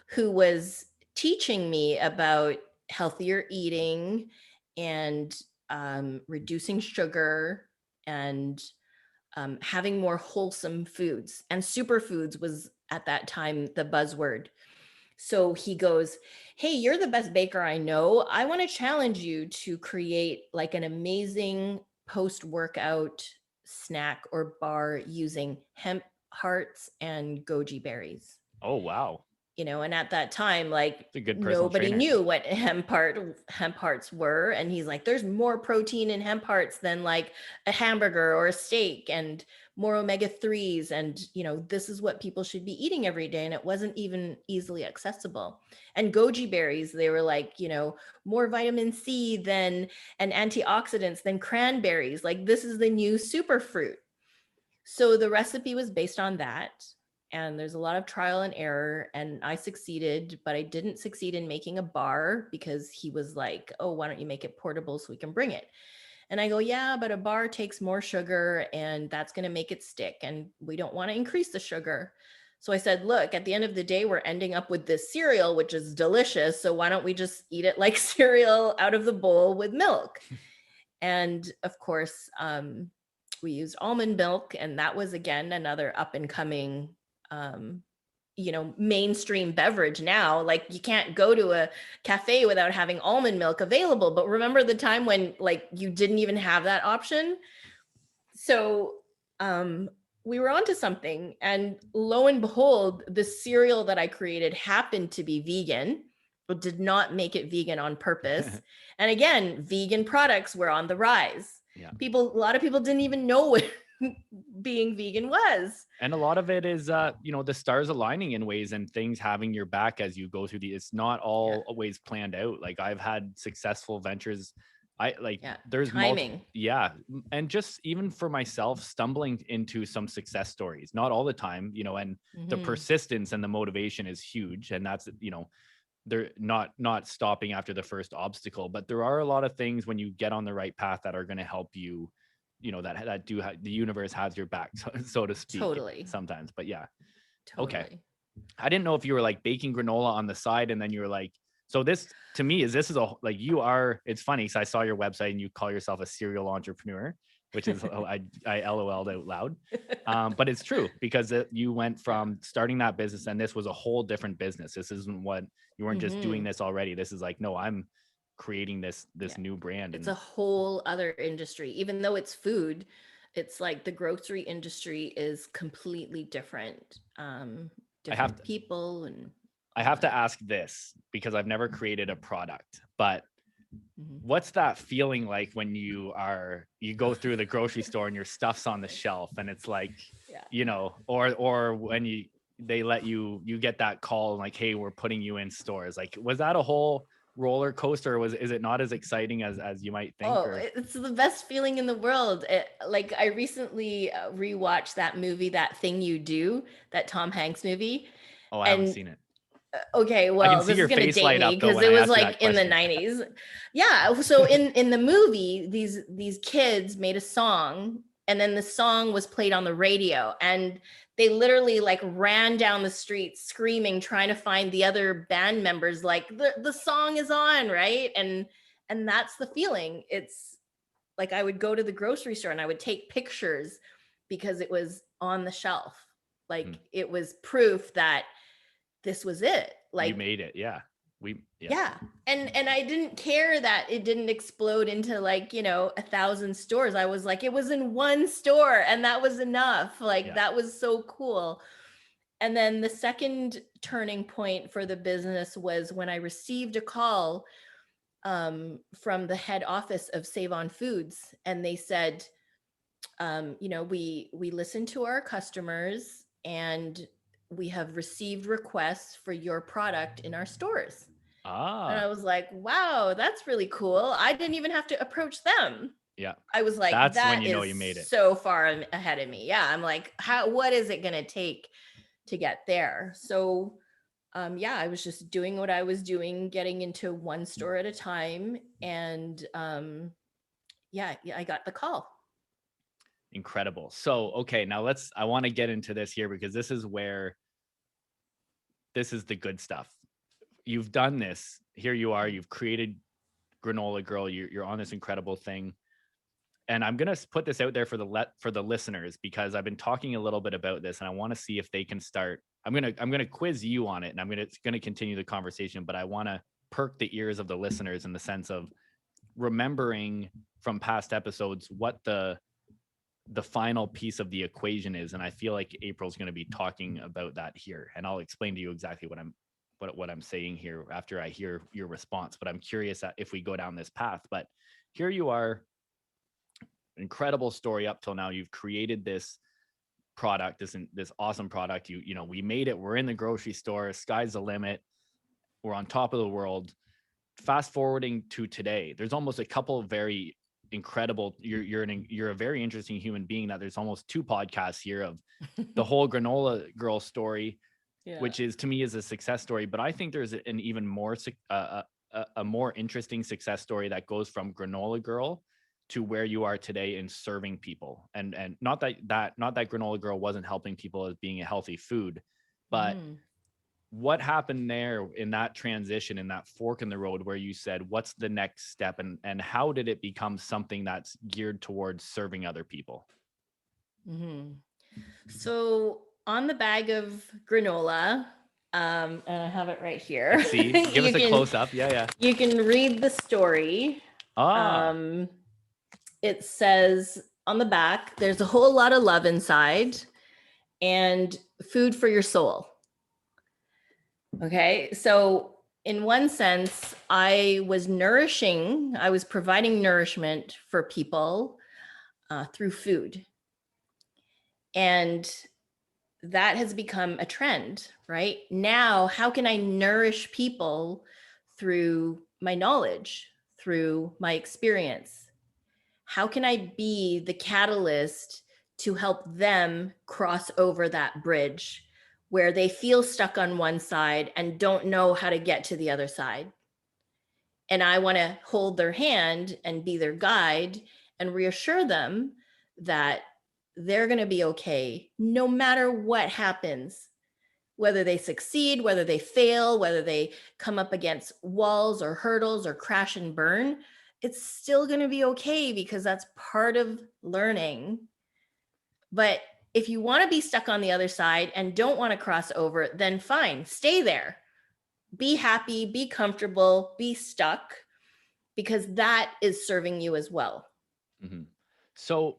who was teaching me about healthier eating and reducing sugar and having more wholesome foods. And superfoods was at that time the buzzword. So he goes, hey, you're the best baker I know. I want to challenge you to create like an amazing post-workout snack or bar using hemp hearts and goji berries. Oh, wow. You know, and at that time, like, nobody knew what hemp hearts were. And he's like, there's more protein in hemp hearts than like a hamburger or a steak, and more omega-3s. And, you know, this is what people should be eating every day. And it wasn't even easily accessible. And goji berries, they were like, you know, more vitamin C and antioxidants than cranberries. Like, this is the new superfruit. So the recipe was based on that. And there's a lot of trial and error, and I succeeded, but I didn't succeed in making a bar because he was like, oh, why don't you make it portable so we can bring it? And I go, yeah, but a bar takes more sugar and that's going to make it stick. And we don't want to increase the sugar. So I said, look, at the end of the day, we're ending up with this cereal, which is delicious. So why don't we just eat it like cereal out of the bowl with milk? And of course, we used almond milk. And that was, again, another up and coming mainstream beverage now. Like you can't go to a cafe without having almond milk available. But remember the time when like you didn't even have that option? So we were onto something, and lo and behold, the cereal that I created happened to be vegan, but did not make it vegan on purpose. And again, vegan products were on the rise. Yeah. A lot of people didn't even know what being vegan was. And a lot of it is, the stars aligning in ways and things having your back as you go through it's not always planned out. Like I've had successful ventures. There's timing. And just even for myself, stumbling into some success stories, not all the time, and the persistence and the motivation is huge. And that's, they're not stopping after the first obstacle, but there are a lot of things when you get on the right path that are going to help you, the universe has your back, so to speak. Totally. Sometimes, but yeah. Totally. Okay. I didn't know if you were like baking granola on the side and then you were like, so this to me is it's funny because I saw your website and you call yourself a serial entrepreneur, which is I LOL'd out loud. But it's true because you went from starting that business and this was a whole different business. This isn't you weren't just doing this already. This is like, no, I'm creating this new brand. It's a whole other industry. Even though it's food, it's like the grocery industry is completely different. Different people and I have to ask this because I've never created a product, but what's that feeling like when you go through the grocery store and your stuff's on the shelf and it's like, or when they let you get that call like, hey, we're putting you in stores. Like, was that a whole roller coaster, or is it not as exciting as you might think? It's the best feeling in the world. Like I recently rewatched that movie, That Thing You Do, that Tom Hanks movie. I haven't seen it. Okay, well, this is gonna date me because it was like in the 90s. Yeah, so in the movie, these kids made a song, and then the song was played on the radio, and they literally like ran down the street screaming, trying to find the other band members. Like the song is on, right? And that's the feeling. It's like I would go to the grocery store and I would take pictures because it was on the shelf. Like it was proof that this was it. Like you made it. Yeah. And I didn't care that it didn't explode into like 1,000 stores. I was like, it was in one store and that was enough. Like that was so cool. And then the second turning point for the business was when I received a call from the head office of Save On Foods, and they said, we listen to our customers and we have received requests for your product in our stores. And I was like, wow, that's really cool. I didn't even have to approach them. Yeah. I was like, that's when you made it so far ahead of me. Yeah. I'm like, what is it going to take to get there? So, I was just doing what I was doing, getting into one store at a time. And I got the call. Incredible. So, okay, now I want to get into this here because this is the good stuff. You've done this. Here you are. You've created Granola Girl. You're on this incredible thing. And I'm going to put this out there for the listeners because I've been talking a little bit about this and I want to see if they can start. I'm going to quiz you on it and I'm going to continue the conversation, but I want to perk the ears of the listeners in the sense of remembering from past episodes what the final piece of the equation is. And I feel like April's going to be talking about that here. And I'll explain to you exactly what I'm saying here after I hear your response. But I'm curious if we go down this path. But here you are, incredible story up till now. You've created this product, this awesome product. We made it. We're in the grocery store. Sky's the limit. We're on top of the world. Fast forwarding to today, there's almost a couple of very incredible, you're a very interesting human being that there's almost 2 podcasts here of the whole Granola Girl story, which is to me is a success story. But I think there's an even more a more interesting success story that goes from Granola Girl to where you are today in serving people. And not that Granola Girl wasn't helping people as being a healthy food, but what happened there in that transition, in that fork in the road where you said, what's the next step, and how did it become something that's geared towards serving other people? So on the bag of granola, and I have it right here. Let's see. Give us a close up. Yeah. You can read the story. It says on the back, there's a whole lot of love inside and food for your soul. Okay, so in one sense, I was providing nourishment for people through food. And that has become a trend, right? Now, how can I nourish people through my knowledge, through my experience? How can I be the catalyst to help them cross over that bridge where they feel stuck on one side and don't know how to get to the other side? And I want to hold their hand and be their guide and reassure them that they're going to be okay no matter what happens, whether they succeed, whether they fail, whether they come up against walls or hurdles or crash and burn. It's still going to be okay because that's part of learning. But if you want to be stuck on the other side and don't want to cross over, then fine, stay there. Be happy, be comfortable, be stuck, because that is serving you as well. Mm-hmm. So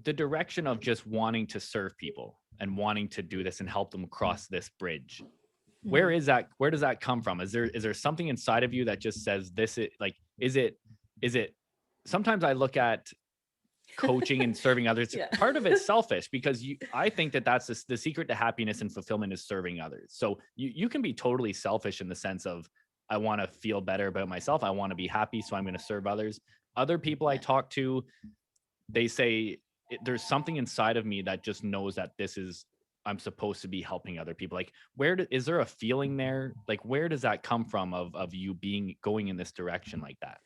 the direction of just wanting to serve people and wanting to do this and help them cross this bridge, where is that? Where does that come from? Is there something inside of you that just says this is like, is it sometimes I look at coaching and serving others. Yeah. Part of it's selfish because I think that's the secret to happiness and fulfillment is serving others. So you can be totally selfish in the sense of, I want to feel better about myself. I want to be happy. So I'm going to serve others. Other people I talk to, they say there's something inside of me that just knows that I'm supposed to be helping other people. Like, is there a feeling there? Like, where does that come from of you going in this direction like that?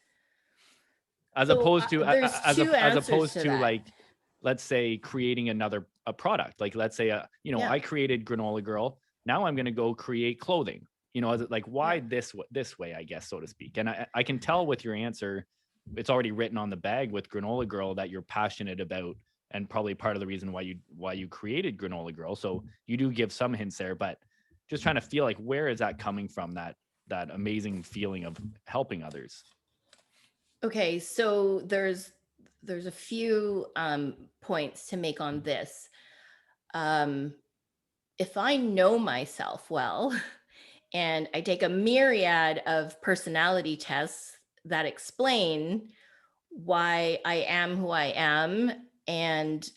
As opposed to like, let's say creating a product. Like, let's say, I created Granola Girl. Now I'm going to go create clothing, like why this way, I guess, so to speak. And I can tell with your answer, it's already written on the bag with Granola Girl that you're passionate about, and probably part of the reason why you created Granola Girl. So you do give some hints there, but just trying to feel like, where is that coming from? That amazing feeling of helping others. Okay, so there's a few points to make on this. If I know myself well, and I take a myriad of personality tests that explain why I am who I am and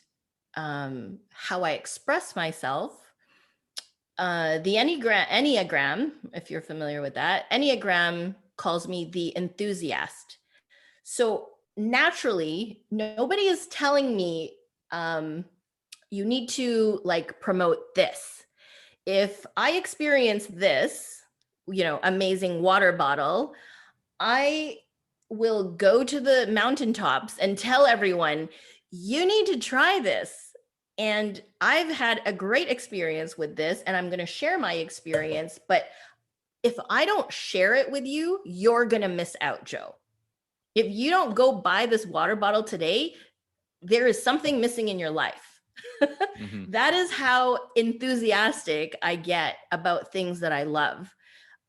how I express myself. The Enneagram, if you're familiar with that, Enneagram calls me the enthusiast. So naturally, nobody is telling me you need to like promote this. If I experience this, amazing water bottle, I will go to the mountaintops and tell everyone, you need to try this. And I've had a great experience with this, and I'm going to share my experience. But if I don't share it with you, you're going to miss out, Joe. If you don't go buy this water bottle today, there is something missing in your life. Mm-hmm. That is how enthusiastic I get about things that I love.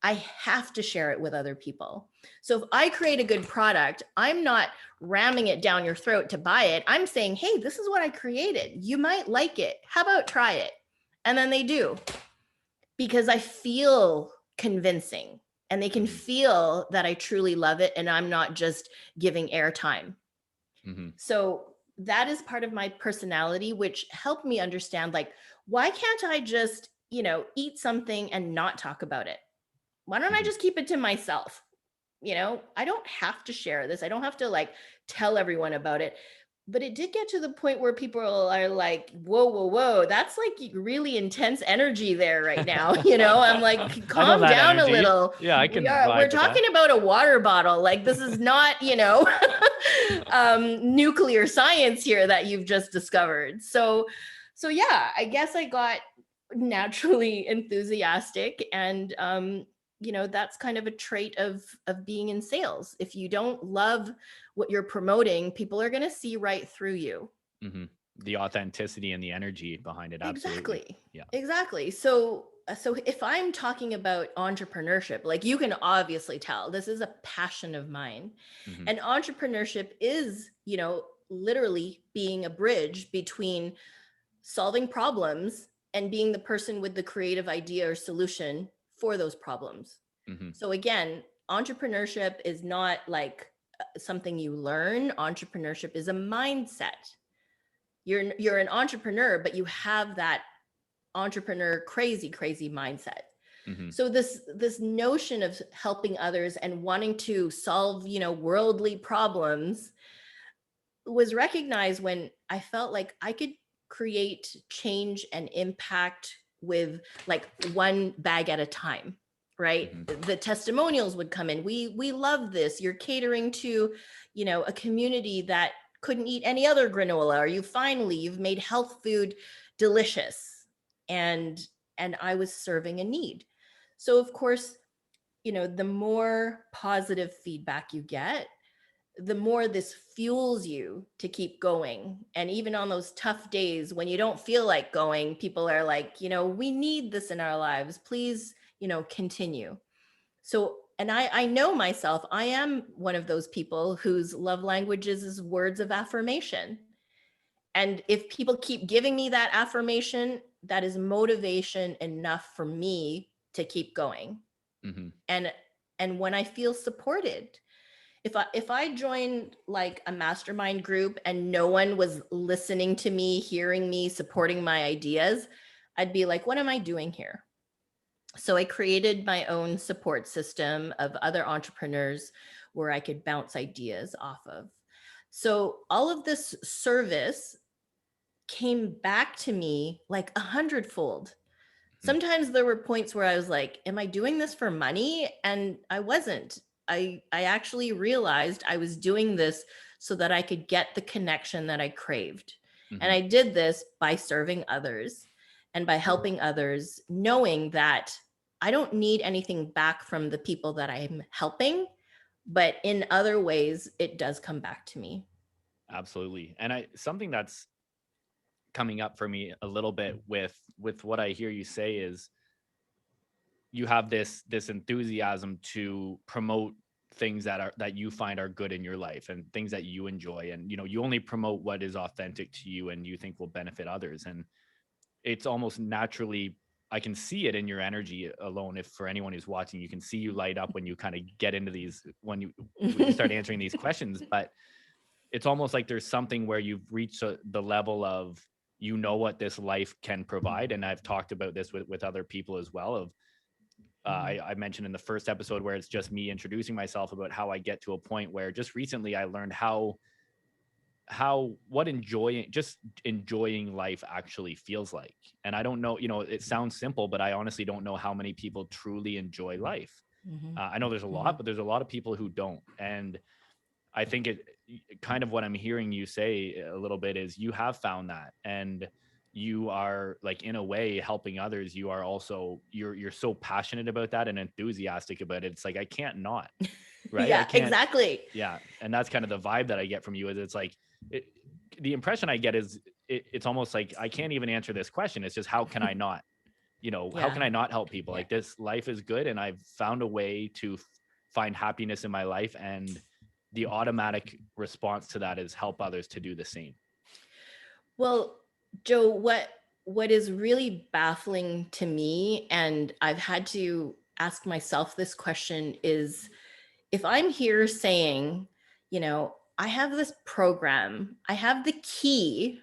I have to share it with other people. So if I create a good product, I'm not ramming it down your throat to buy it. I'm saying, hey, this is what I created. You might like it. How about try it? And then they do, because I feel convincing and they can feel that I truly love it and I'm not just giving airtime. Mm-hmm. So that is part of my personality, which helped me understand, like, why can't I just, eat something and not talk about it? Why don't I just keep it to myself? I don't have to share this. I don't have to like tell everyone about it. But it did get to the point where people are like, whoa, that's like really intense energy there right now. I'm like, calm down a little. Yeah, I can. We're talking about a water bottle. Like, this is not, nuclear science here that you've just discovered. So yeah, I guess I got naturally enthusiastic, and that's kind of a trait of being in sales. If you don't love what you're promoting, people are going to see right through you. Mm-hmm. The authenticity and the energy behind it. Absolutely. Exactly. Yeah. Exactly. So if I'm talking about entrepreneurship, like you can obviously tell this is a passion of mine. Mm-hmm. And entrepreneurship is, literally being a bridge between solving problems and being the person with the creative idea or solution for those problems. Mm-hmm. So again, entrepreneurship is not like something you learn. Entrepreneurship is a mindset. You're an entrepreneur, but you have that entrepreneur crazy mindset. Mm-hmm. So this notion of helping others and wanting to solve, worldly problems was recognized when I felt like I could create change and impact with like one bag at a time, right? Mm-hmm. The testimonials would come in. We love this. You're catering to, a community that couldn't eat any other granola, or you've made health food delicious. And I was serving a need. So of course, the more positive feedback you get, the more this fuels you to keep going. And even on those tough days when you don't feel like going, people are like, we need this in our lives. Please, continue. So, and I know myself, I am one of those people whose love languages is words of affirmation. And if people keep giving me that affirmation, that is motivation enough for me to keep going. Mm-hmm. And when I feel supported, if I joined like a mastermind group and no one was listening to me, hearing me, supporting my ideas, I'd be like, what am I doing here? So I created my own support system of other entrepreneurs where I could bounce ideas off of. So all of this service came back to me like 100-fold. Sometimes there were points where I was like, am I doing this for money? And I wasn't. I actually realized I was doing this so that I could get the connection that I craved. Mm-hmm. And I did this by serving others and by helping others, knowing that I don't need anything back from the people that I'm helping, but in other ways, it does come back to me. Absolutely. And something that's coming up for me a little bit with what I hear you say is you have this enthusiasm to promote things that you find are good in your life and things that you enjoy, and you only promote what is authentic to you and you think will benefit others. And it's almost naturally, I can see it in your energy alone. If for anyone who's watching, you can see you light up when you kind of get into these, when you start answering these questions. But it's almost like there's something where you've reached the level of what this life can provide. And I've talked about this with other people as well, of I mentioned in the first episode where it's just me introducing myself, about how I get to a point where just recently I learned what enjoying life actually feels like. And I don't know, it sounds simple, but I honestly don't know how many people truly enjoy life. I know there's a lot, but there's a lot of people who don't. And I think it kind of, what I'm hearing you say a little bit is you have found that, and you are, like, in a way helping others. You are also, you're so passionate about that and enthusiastic about it. It's like, I can't not, right? Yeah, I can't. exactly. Yeah. And that's kind of the vibe that I get from you, is it's like, the impression I get is it's almost like, I can't even answer this question. It's just, how can I not, how can I not help people? Like, this life is good, and I've found a way to find happiness in my life. And the automatic response to that is help others to do the same. Well, Joe, what is really baffling to me, and I've had to ask myself this question, is if I'm here saying, I have this program, I have the key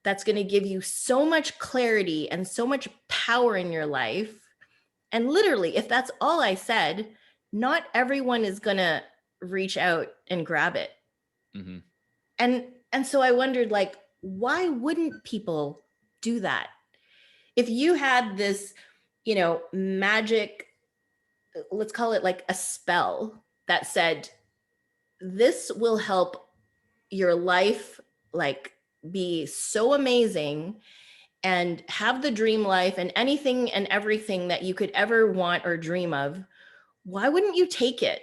that's going to give you so much clarity and so much power in your life. And literally, if that's all I said, not everyone is going to reach out and grab it. Mm-hmm. And so I wondered, like, why wouldn't people do that? If you had this, magic, let's call it like a spell that said, this will help your life, like, be so amazing and have the dream life and anything and everything that you could ever want or dream of, why wouldn't you take it?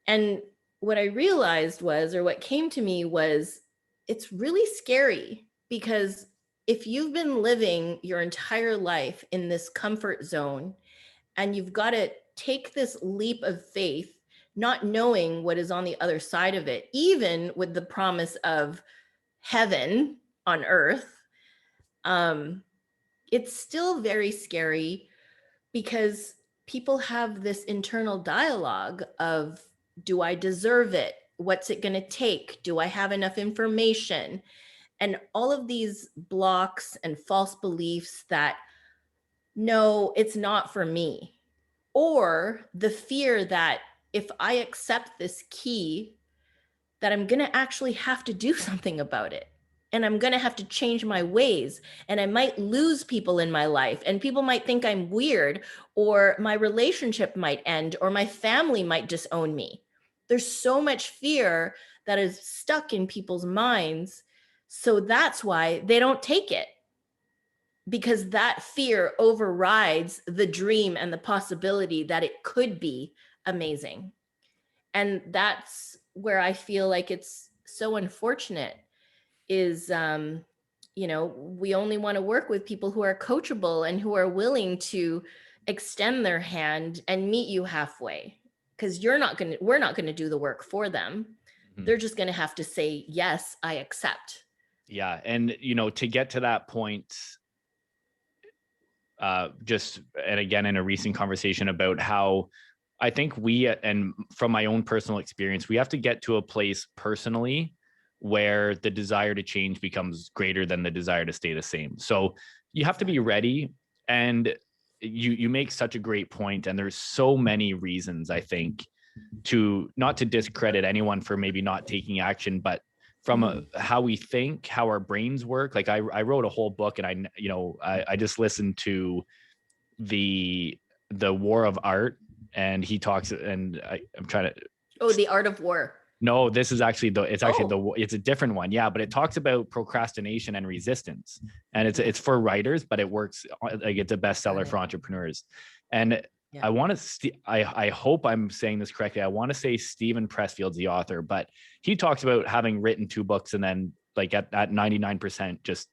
And what I realized was, or what came to me was, it's really scary, because if you've been living your entire life in this comfort zone and you've got to take this leap of faith, not knowing what is on the other side of it, even with the promise of heaven on earth, it's still very scary, because people have this internal dialogue of, do I deserve it? What's it going to take? Do I have enough information? And all of these blocks and false beliefs that, no, it's not for me. Or the fear that if I accept this key, that I'm going to actually have to do something about it. And I'm going to have to change my ways. And I might lose people in my life. And people might think I'm weird, or my relationship might end, or my family might disown me. There's so much fear that is stuck in people's minds. So that's why they don't take it, because that fear overrides the dream and the possibility that it could be amazing. And that's where I feel like it's so unfortunate is, we only want to work with people who are coachable and who are willing to extend their hand and meet you halfway, because we're not going to do the work for them. Mm-hmm. They're just going to have to say, yes, I accept. Yeah. And, to get to that point, and again, in a recent conversation about how I think and from my own personal experience, we have to get to a place personally where the desire to change becomes greater than the desire to stay the same. So you have to be ready. And you make such a great point. And there's so many reasons, I think, not to discredit anyone for maybe not taking action, but from how we think, how our brains work. Like I wrote a whole book, and I just listened to the War of Art, and he talks, and I'm trying to. The Art of War. No, this is actually it's a different one. Yeah. But it talks about procrastination and resistance, and it's for writers, but it works like it's a bestseller for entrepreneurs. And yeah. I hope I'm saying this correctly. I want to say Stephen Pressfield's the author, but he talks about having written 2 books and then like at 99% just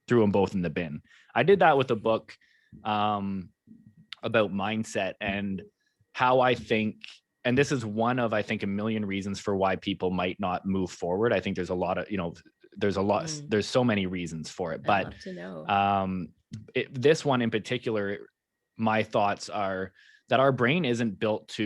threw them both in the bin. I did that with a book about mindset and how I think, and this is one of, I think, a million reasons for why people might not move forward. I think there's a lot of, there's so many reasons for it, but I'd love to know. This one in particular, my thoughts are that our brain isn't built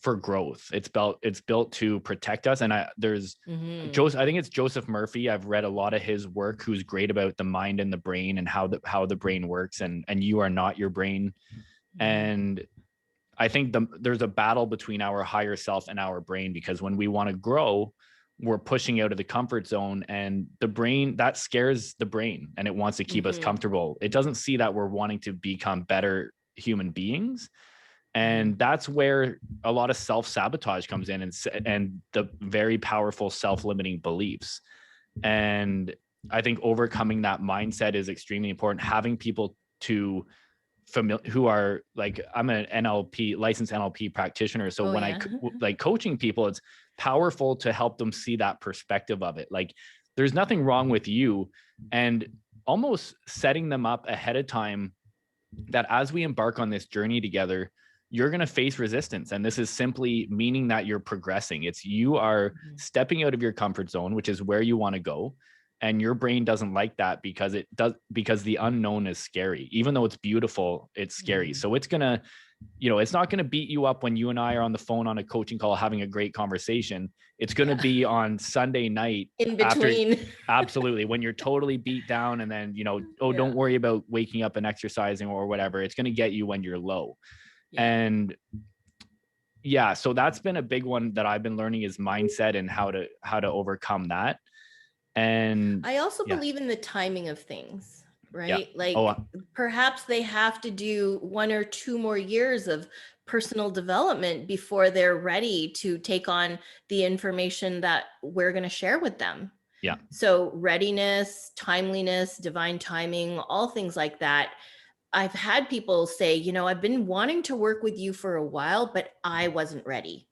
for growth. It's built to protect us. And I think it's Joseph Murphy. I've read a lot of his work, who's great about the mind and the brain and how the brain works, and you are not your brain. And I think there's a battle between our higher self and our brain, because when we want to grow, we're pushing out of the comfort zone, and the brain, that scares the brain, and it wants to keep us comfortable. It doesn't see that we're wanting to become better human beings. And that's where a lot of self-sabotage comes in, and the very powerful self-limiting beliefs. And I think overcoming that mindset is extremely important. Having people who are like, I'm an licensed NLP practitioner. So I like coaching people, it's powerful to help them see that perspective of it. Like there's nothing wrong with you, and almost setting them up ahead of time that as we embark on this journey together, you're going to face resistance. And this is simply meaning that you're progressing. You are stepping out of your comfort zone, which is where you want to go. And your brain doesn't like that because the unknown is scary. Even though it's beautiful, it's scary. So it's going to, it's not going to beat you up when you and I are on the phone on a coaching call, having a great conversation. It's going to be on Sunday night in between. Absolutely. When you're totally beat down, and then, don't worry about waking up and exercising or whatever. It's going to get you when you're low. Yeah. And so that's been a big one that I've been learning, is mindset and how to overcome that. And I also believe in the timing of things, right? Yeah. Perhaps they have to do 1 or 2 more years of personal development before they're ready to take on the information that we're going to share with them. Yeah. So readiness, timeliness, divine timing, all things like that. I've had people say, I've been wanting to work with you for a while, but I wasn't ready.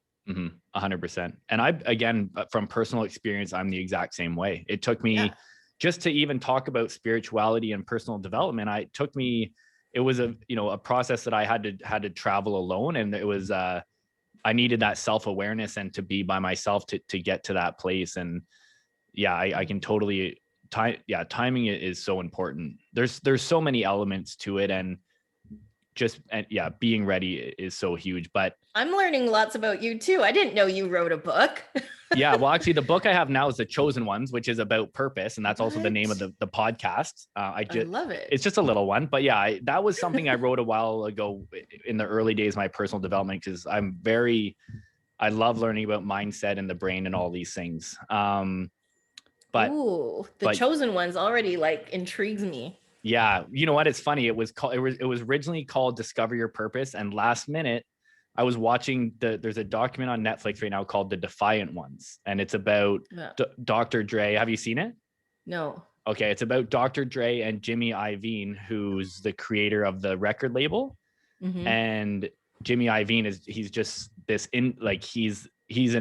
100%. And I, again, from personal experience, I'm the exact same way. It took me just to even talk about spirituality and personal development. It was a process that I had to travel alone. And it was, I needed that self-awareness and to be by myself to get to that place. And I can totally timing it is so important. There's so many elements to it, and being ready is so huge. But I'm learning lots about you too. I didn't know you wrote a book. well, actually, the book I have now is The Chosen Ones, which is about purpose, and that's also the name of the podcast. I love it. It's just a little one, but that was something I wrote a while ago in the early days of my personal development, because I love learning about mindset and the brain and all these things. The Chosen Ones already like intrigues me. Yeah, you know what? It's funny. It was originally called Discover Your Purpose, and last minute, I was watching there's a document on Netflix right now called The Defiant Ones, and it's about Dr. Dre. Have you seen it? No. Okay, it's about Dr. Dre and Jimmy Iovine, who's the creator of the record label. Mm-hmm. And Jimmy Iovine he's just this he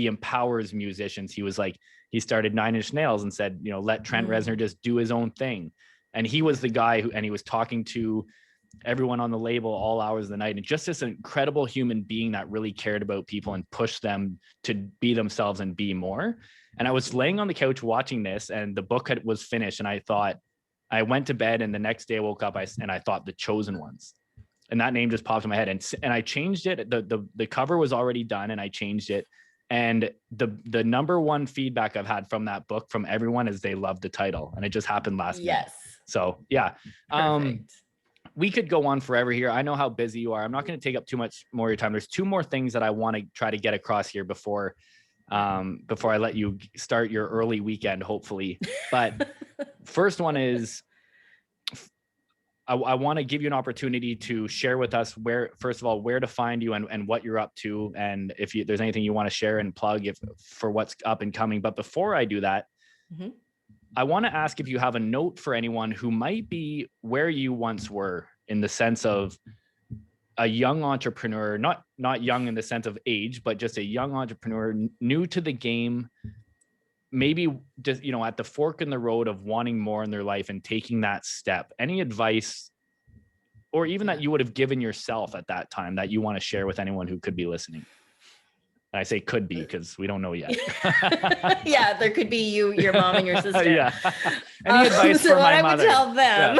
empowers musicians. He was like, he started Nine Inch Nails and said, let Trent Reznor just do his own thing. And he was the guy and he was talking to everyone on the label all hours of the night, and just this incredible human being that really cared about people and pushed them to be themselves and be more. And I was laying on the couch watching this, and the book was finished, and I went to bed, and the next day I woke up and I thought The Chosen Ones, and that name just popped in my head, and I changed it. The cover was already done, and I changed it. And the number one feedback I've had from that book from everyone is they love the title, and it just happened last minute. So perfect. We could go on forever here. I know how busy you are. I'm not going to take up too much more of your time. There's two more things that I want to try to get across here before I let you start your early weekend, hopefully. But first one is, I want to give you an opportunity to share with us where to find you and what you're up to. And if there's anything you want to share and plug for what's up and coming. But before I do that, I want to ask if you have a note for anyone who might be where you once were, in the sense of a young entrepreneur, not young in the sense of age, but just a young entrepreneur new to the game, maybe just, at the fork in the road of wanting more in their life and taking that step. Any advice, or even that you would have given yourself at that time, that you want to share with anyone who could be listening? I say could be because we don't know yet. Yeah, there could be you, your mom, and your sister. Yeah. Any advice for my mother? I would tell them.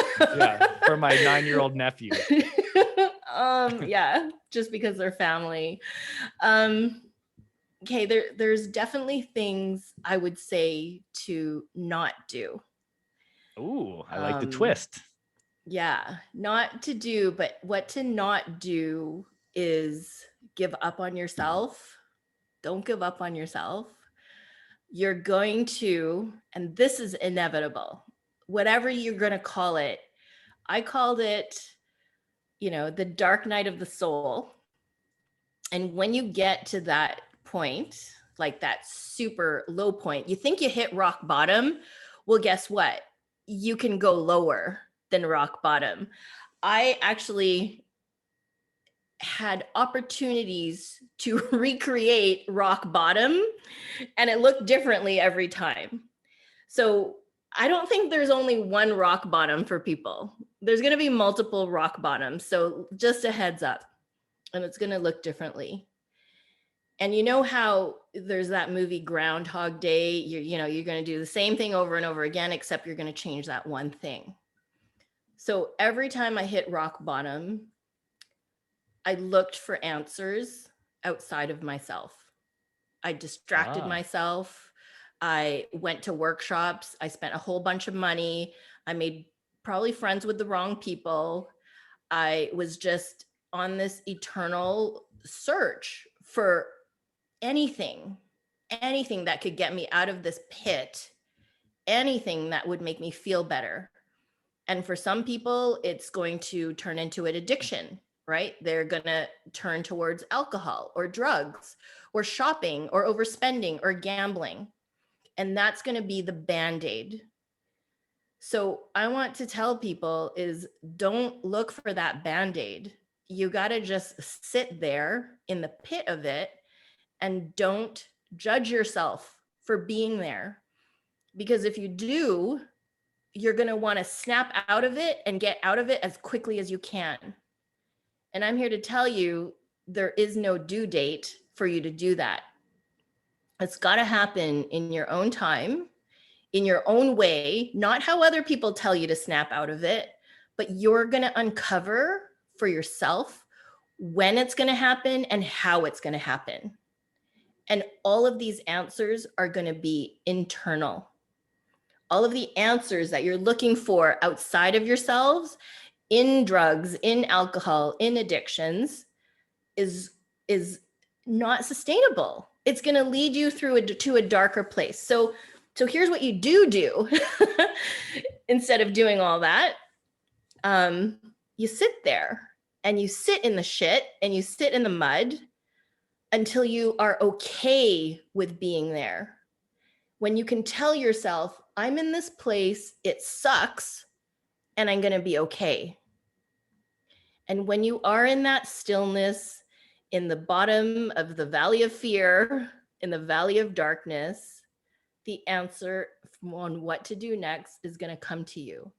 For my 9-year-old nephew. Just because they're family. Okay, there's definitely things I would say to not do. Ooh, I like the twist. Yeah, not to do, but what to not do is give up on yourself. Don't give up on yourself. You're going to, and this is inevitable, whatever you're going to call it. I called it, the dark night of the soul. And when you get to that point, like that super low point, you think you hit rock bottom. Well, guess what? You can go lower than rock bottom. I actually had opportunities to recreate rock bottom, and it looked differently every time. So I don't think there's only one rock bottom for people. There's going to be multiple rock bottoms. So just a heads up, and it's going to look differently. And you know how there's that movie Groundhog Day, you're going to do the same thing over and over again, except you're going to change that one thing. So every time I hit rock bottom, I looked for answers outside of myself. I distracted myself. I went to workshops. I spent a whole bunch of money. I made probably friends with the wrong people. I was just on this eternal search for anything that could get me out of this pit, anything that would make me feel better. And for some people, it's going to turn into an addiction, right? They're going to turn towards alcohol or drugs or shopping or overspending or gambling. And that's going to be the Band-Aid. So I want to tell people is don't look for that Band-Aid. You got to just sit there in the pit of it and don't judge yourself for being there. Because if you do, you're going to want to snap out of it and get out of it as quickly as you can. And I'm here to tell you, there is no due date for you to do that. It's got to happen in your own time, in your own way, not how other people tell you to snap out of it, but you're going to uncover for yourself when it's going to happen and how it's going to happen. And all of these answers are going to be internal. All of the answers that you're looking for outside of yourselves, in drugs, in alcohol, in addictions, is not sustainable. It's going to lead you to a darker place. So here's what you do instead of doing all that. You sit there and you sit in the shit and you sit in the mud until you are okay with being there. When you can tell yourself, I'm in this place, it sucks, and I'm going to be okay. And when you are in that stillness, in the bottom of the valley of fear, in the valley of darkness, the answer on what to do next is going to come to you.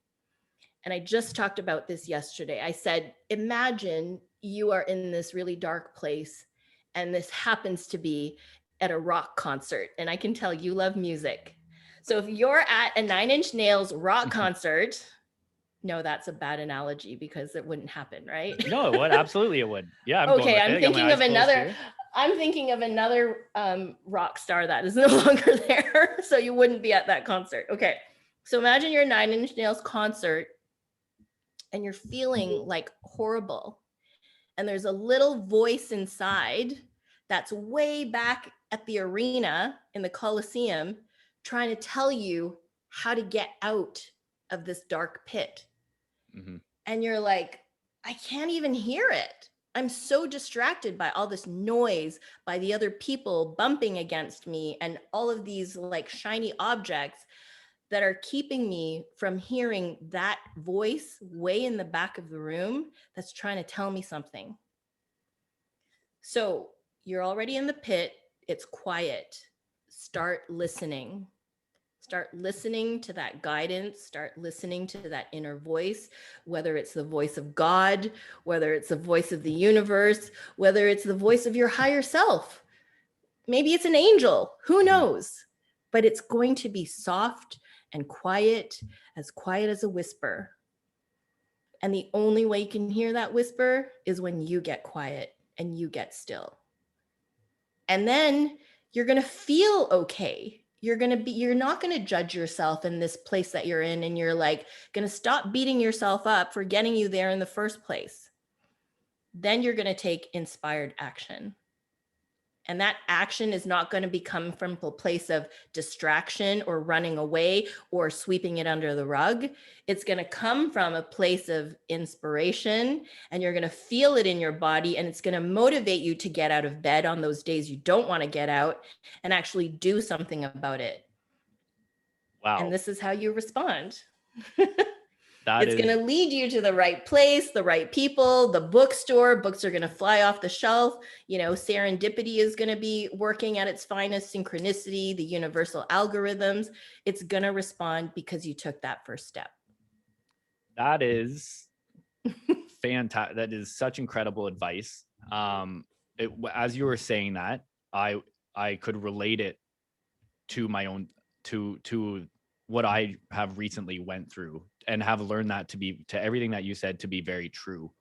And I just talked about this yesterday. I said, imagine you are in this really dark place, and this happens to be at a rock concert. And I can tell you love music. So if you're at a Nine Inch Nails rock concert, no, that's a bad analogy because it wouldn't happen, right? No, it would. Absolutely, it would. Yeah, I'm okay, going with I'm it. thinking of another. I'm thinking of another rock star that is no longer there, so you wouldn't be at that concert. Okay, so imagine your Nine Inch Nails concert, and you're feeling like horrible, and there's a little voice inside that's way back at the arena in the Coliseum trying to tell you how to get out of this dark pit. Mm-hmm. And you're like, I can't even hear it. I'm so distracted by all this noise, by the other people bumping against me, and all of these like shiny objects that are keeping me from hearing that voice way in the back of the room that's trying to tell me something. So you're already in the pit. It's quiet. Start listening. Start listening to that guidance. Start listening to that inner voice, whether it's the voice of God, whether it's the voice of the universe, whether it's the voice of your higher self. Maybe it's an angel. Who knows? But it's going to be soft and quiet as a whisper. And the only way you can hear that whisper is when you get quiet and you get still. And then you're going to feel okay. You're not going to judge yourself in this place that you're in, and you're like going to stop beating yourself up for getting you there in the first place. Then you're going to take inspired action. And that action is not going to become from a place of distraction or running away or sweeping it under the rug. It's going to come from a place of inspiration, and you're going to feel it in your body, and it's going to motivate you to get out of bed on those days you don't want to get out and actually do something about it. Wow. And this is how you respond. It's going to lead you to the right place, the right people, the bookstore. Books are going to fly off the shelf. Serendipity is going to be working at its finest, synchronicity, the universal algorithms. It's going to respond because you took that first step. That is fantastic. That is such incredible advice. As you were saying that, I could relate it to my own, to what I have recently went through, and have learned that to everything that you said to be very true,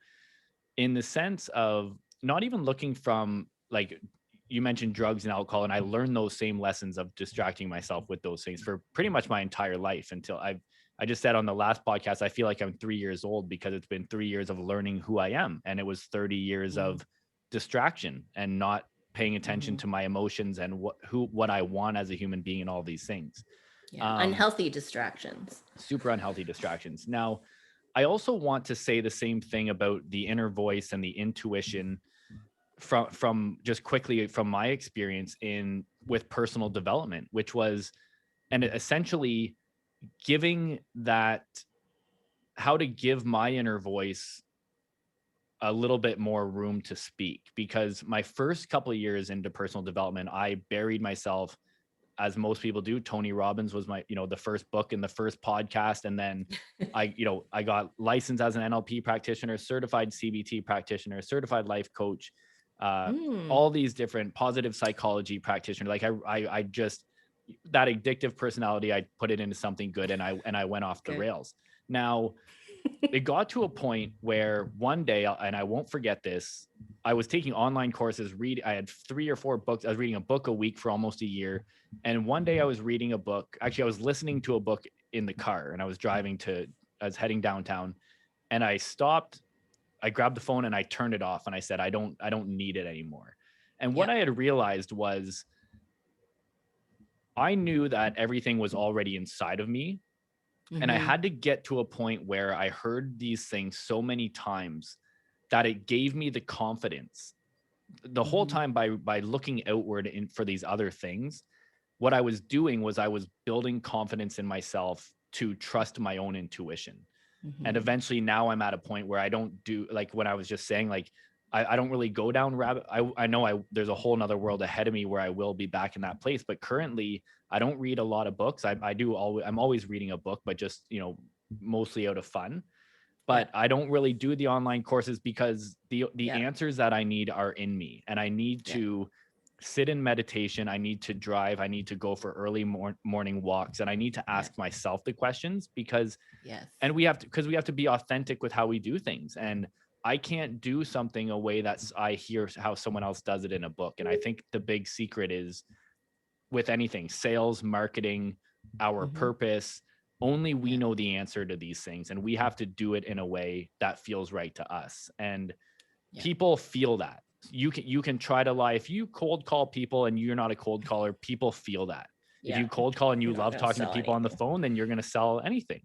in the sense of not even looking from, like you mentioned, drugs and alcohol. And I learned those same lessons of distracting myself with those things for pretty much my entire life, until I just said on the last podcast, I feel like I'm 3 years old because it's been 3 years of learning who I am. And it was 30 years of distraction and not paying attention to my emotions and what I want as a human being and all these things. Yeah, unhealthy distractions. Super unhealthy distractions. Now, I also want to say the same thing about the inner voice and the intuition from just quickly from my experience with personal development, which was, and essentially giving that, how to give my inner voice a little bit more room to speak, because my first couple of years into personal development, I buried myself, as most people do. Tony Robbins was my, the first book and the first podcast. And then I got licensed as an NLP practitioner, certified CBT practitioner, certified life coach, all these different positive psychology practitioner. Like I just, that addictive personality, I put it into something good, and I went off the rails. Now, it got to a point where one day, and I won't forget this, I was taking online courses, I had 3 or 4 books. I was reading a book a week for almost a year. And one day I was reading a book. Actually, I was listening to a book in the car, and I was heading downtown, and I stopped. I grabbed the phone and I turned it off, and I said, I don't need it anymore. And what I had realized was, I knew that everything was already inside of me. And I had to get to a point where I heard these things so many times that it gave me the confidence. The whole time, by looking outward for these other things, what I was doing was I was building confidence in myself to trust my own intuition. And eventually now I'm at a point where I don't do, like when I was just saying, like, I don't really go down rabbit. I know there's a whole nother world ahead of me where I will be back in that place. But currently I don't read a lot of books. I'm always reading a book, but just, mostly out of fun. But I don't really do the online courses, because the answers that I need are in me, and I need to sit in meditation. I need to drive. I need to go for early morning walks, and I need to ask myself the questions, because we have to be authentic with how we do things. And I can't do something a way that's I hear how someone else does it in a book. And I think the big secret is, with anything, sales, marketing, our purpose, only we know the answer to these things, and we have to do it in a way that feels right to us. And people feel that. You can try to lie. If you cold call people and you're not a cold caller, people feel that. If you cold call and you love talking to people on the phone, then you're going to sell anything.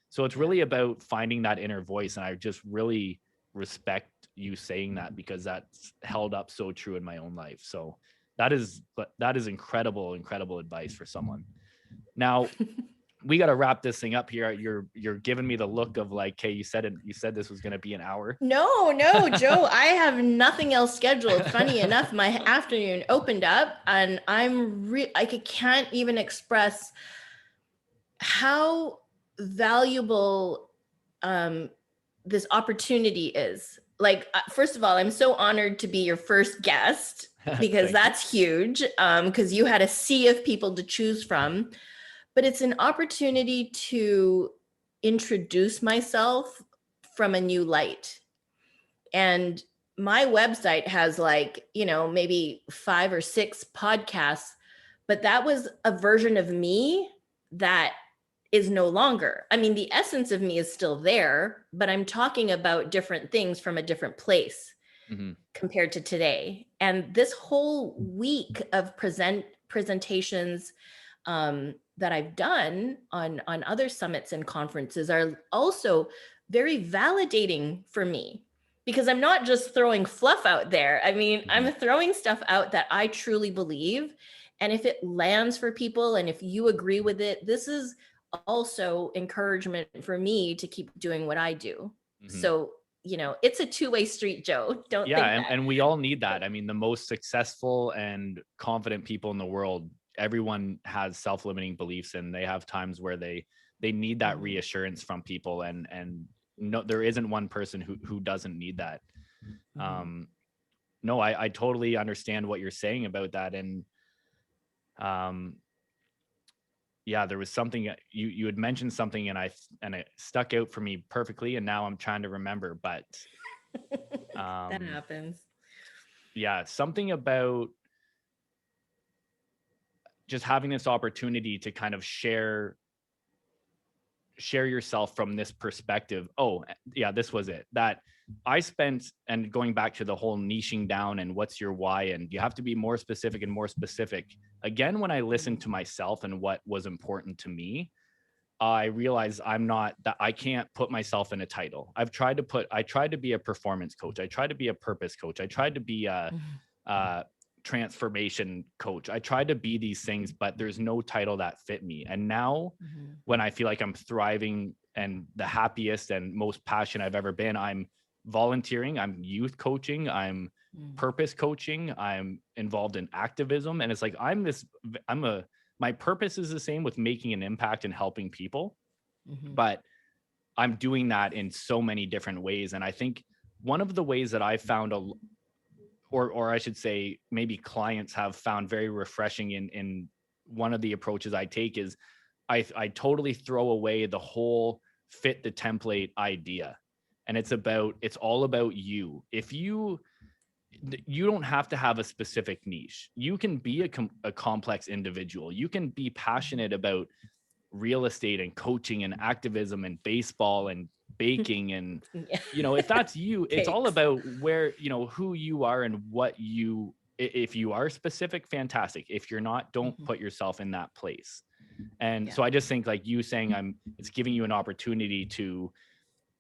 So it's really about finding that inner voice. And I just really respect you saying that, because that's held up so true in my own life. So that is incredible advice for someone. Now, we got to wrap this thing up here. You're giving me the look of like, hey, you said this was going to be an hour. No, Joe, I have nothing else scheduled. Funny enough, my afternoon opened up, and I can't even express how valuable this opportunity is. Like, first of all, I'm so honored to be your first guest, because that's huge, because you had a sea of people to choose from. But it's an opportunity to introduce myself from a new light. And my website has maybe 5 or 6 podcasts, but that was a version of me that is no longer. I mean, the essence of me is still there, but I'm talking about different things from a different place compared to today. And this whole week of presentations that I've done on other summits and conferences are also very validating for me, because I'm not just throwing fluff out there. I mean, I'm throwing stuff out that I truly believe. And if it lands for people, and if you agree with it, this is also encouragement for me to keep doing what I do. So, it's a two-way street, Joe. Don't think that. And we all need that. I mean, the most successful and confident people in the world, everyone has self-limiting beliefs, and they have times where they need that reassurance from people. And no, there isn't one person who doesn't need that. No, I totally understand what you're saying about that. And there was something you had mentioned something, and it stuck out for me perfectly, and now I'm trying to remember, but that happens. Something about just having this opportunity to kind of share yourself from this perspective. This was it. That I spent, and going back to the whole niching down and what's your why, and you have to be more specific and more specific. Again, when I listened to myself and what was important to me, I realized I can't put myself in a title. I tried to be a performance coach. I tried to be a purpose coach. I tried to be a transformation coach. I tried to be these things, but there's no title that fit me. And now when I feel like I'm thriving and the happiest and most passionate I've ever been, I'm volunteering, I'm youth coaching, I'm purpose coaching, I'm involved in activism. And it's like, my purpose is the same with making an impact and helping people, but I'm doing that in so many different ways. And I think one of the ways that I found or I should say maybe clients have found very refreshing in one of the approaches I take is I totally throw away the whole fit the template idea. And it's all about you. If you don't have to have a specific niche. You can be a complex individual. You can be passionate about real estate and coaching and activism and baseball and baking and if that's you, it's all about where who you are and if you are specific, fantastic. If you're not, don't put yourself in that place. And so I just think, like you saying, it's giving you an opportunity to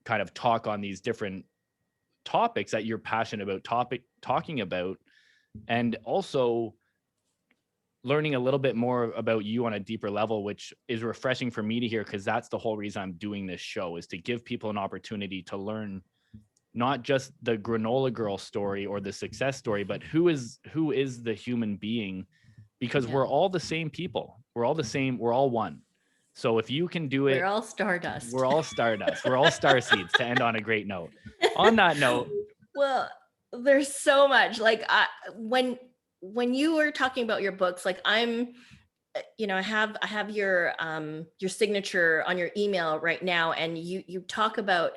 kind of talk on these different topics that you're passionate about talking about, and also learning a little bit more about you on a deeper level, which is refreshing for me to hear, because that's the whole reason I'm doing this show, is to give people an opportunity to learn not just the Granola Girl story or the success story, but who is the human being, because we're all the same people. We're all the same. We're all one. So if you can do it, we're all stardust. We're all stardust. We're all star seeds, to end on a great note. On that note. Well, there's so much, like, when you were talking about your books, like I have your signature on your email right now, and you talk about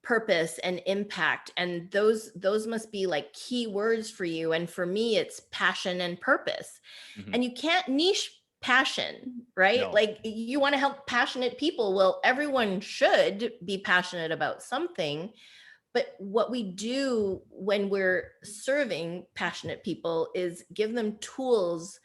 purpose and impact, and those must be like key words for you. And for me, it's passion and purpose. And you can't niche passion, right? No. Like, you want to help passionate people. Well, everyone should be passionate about something. But what we do when we're serving passionate people is give them tools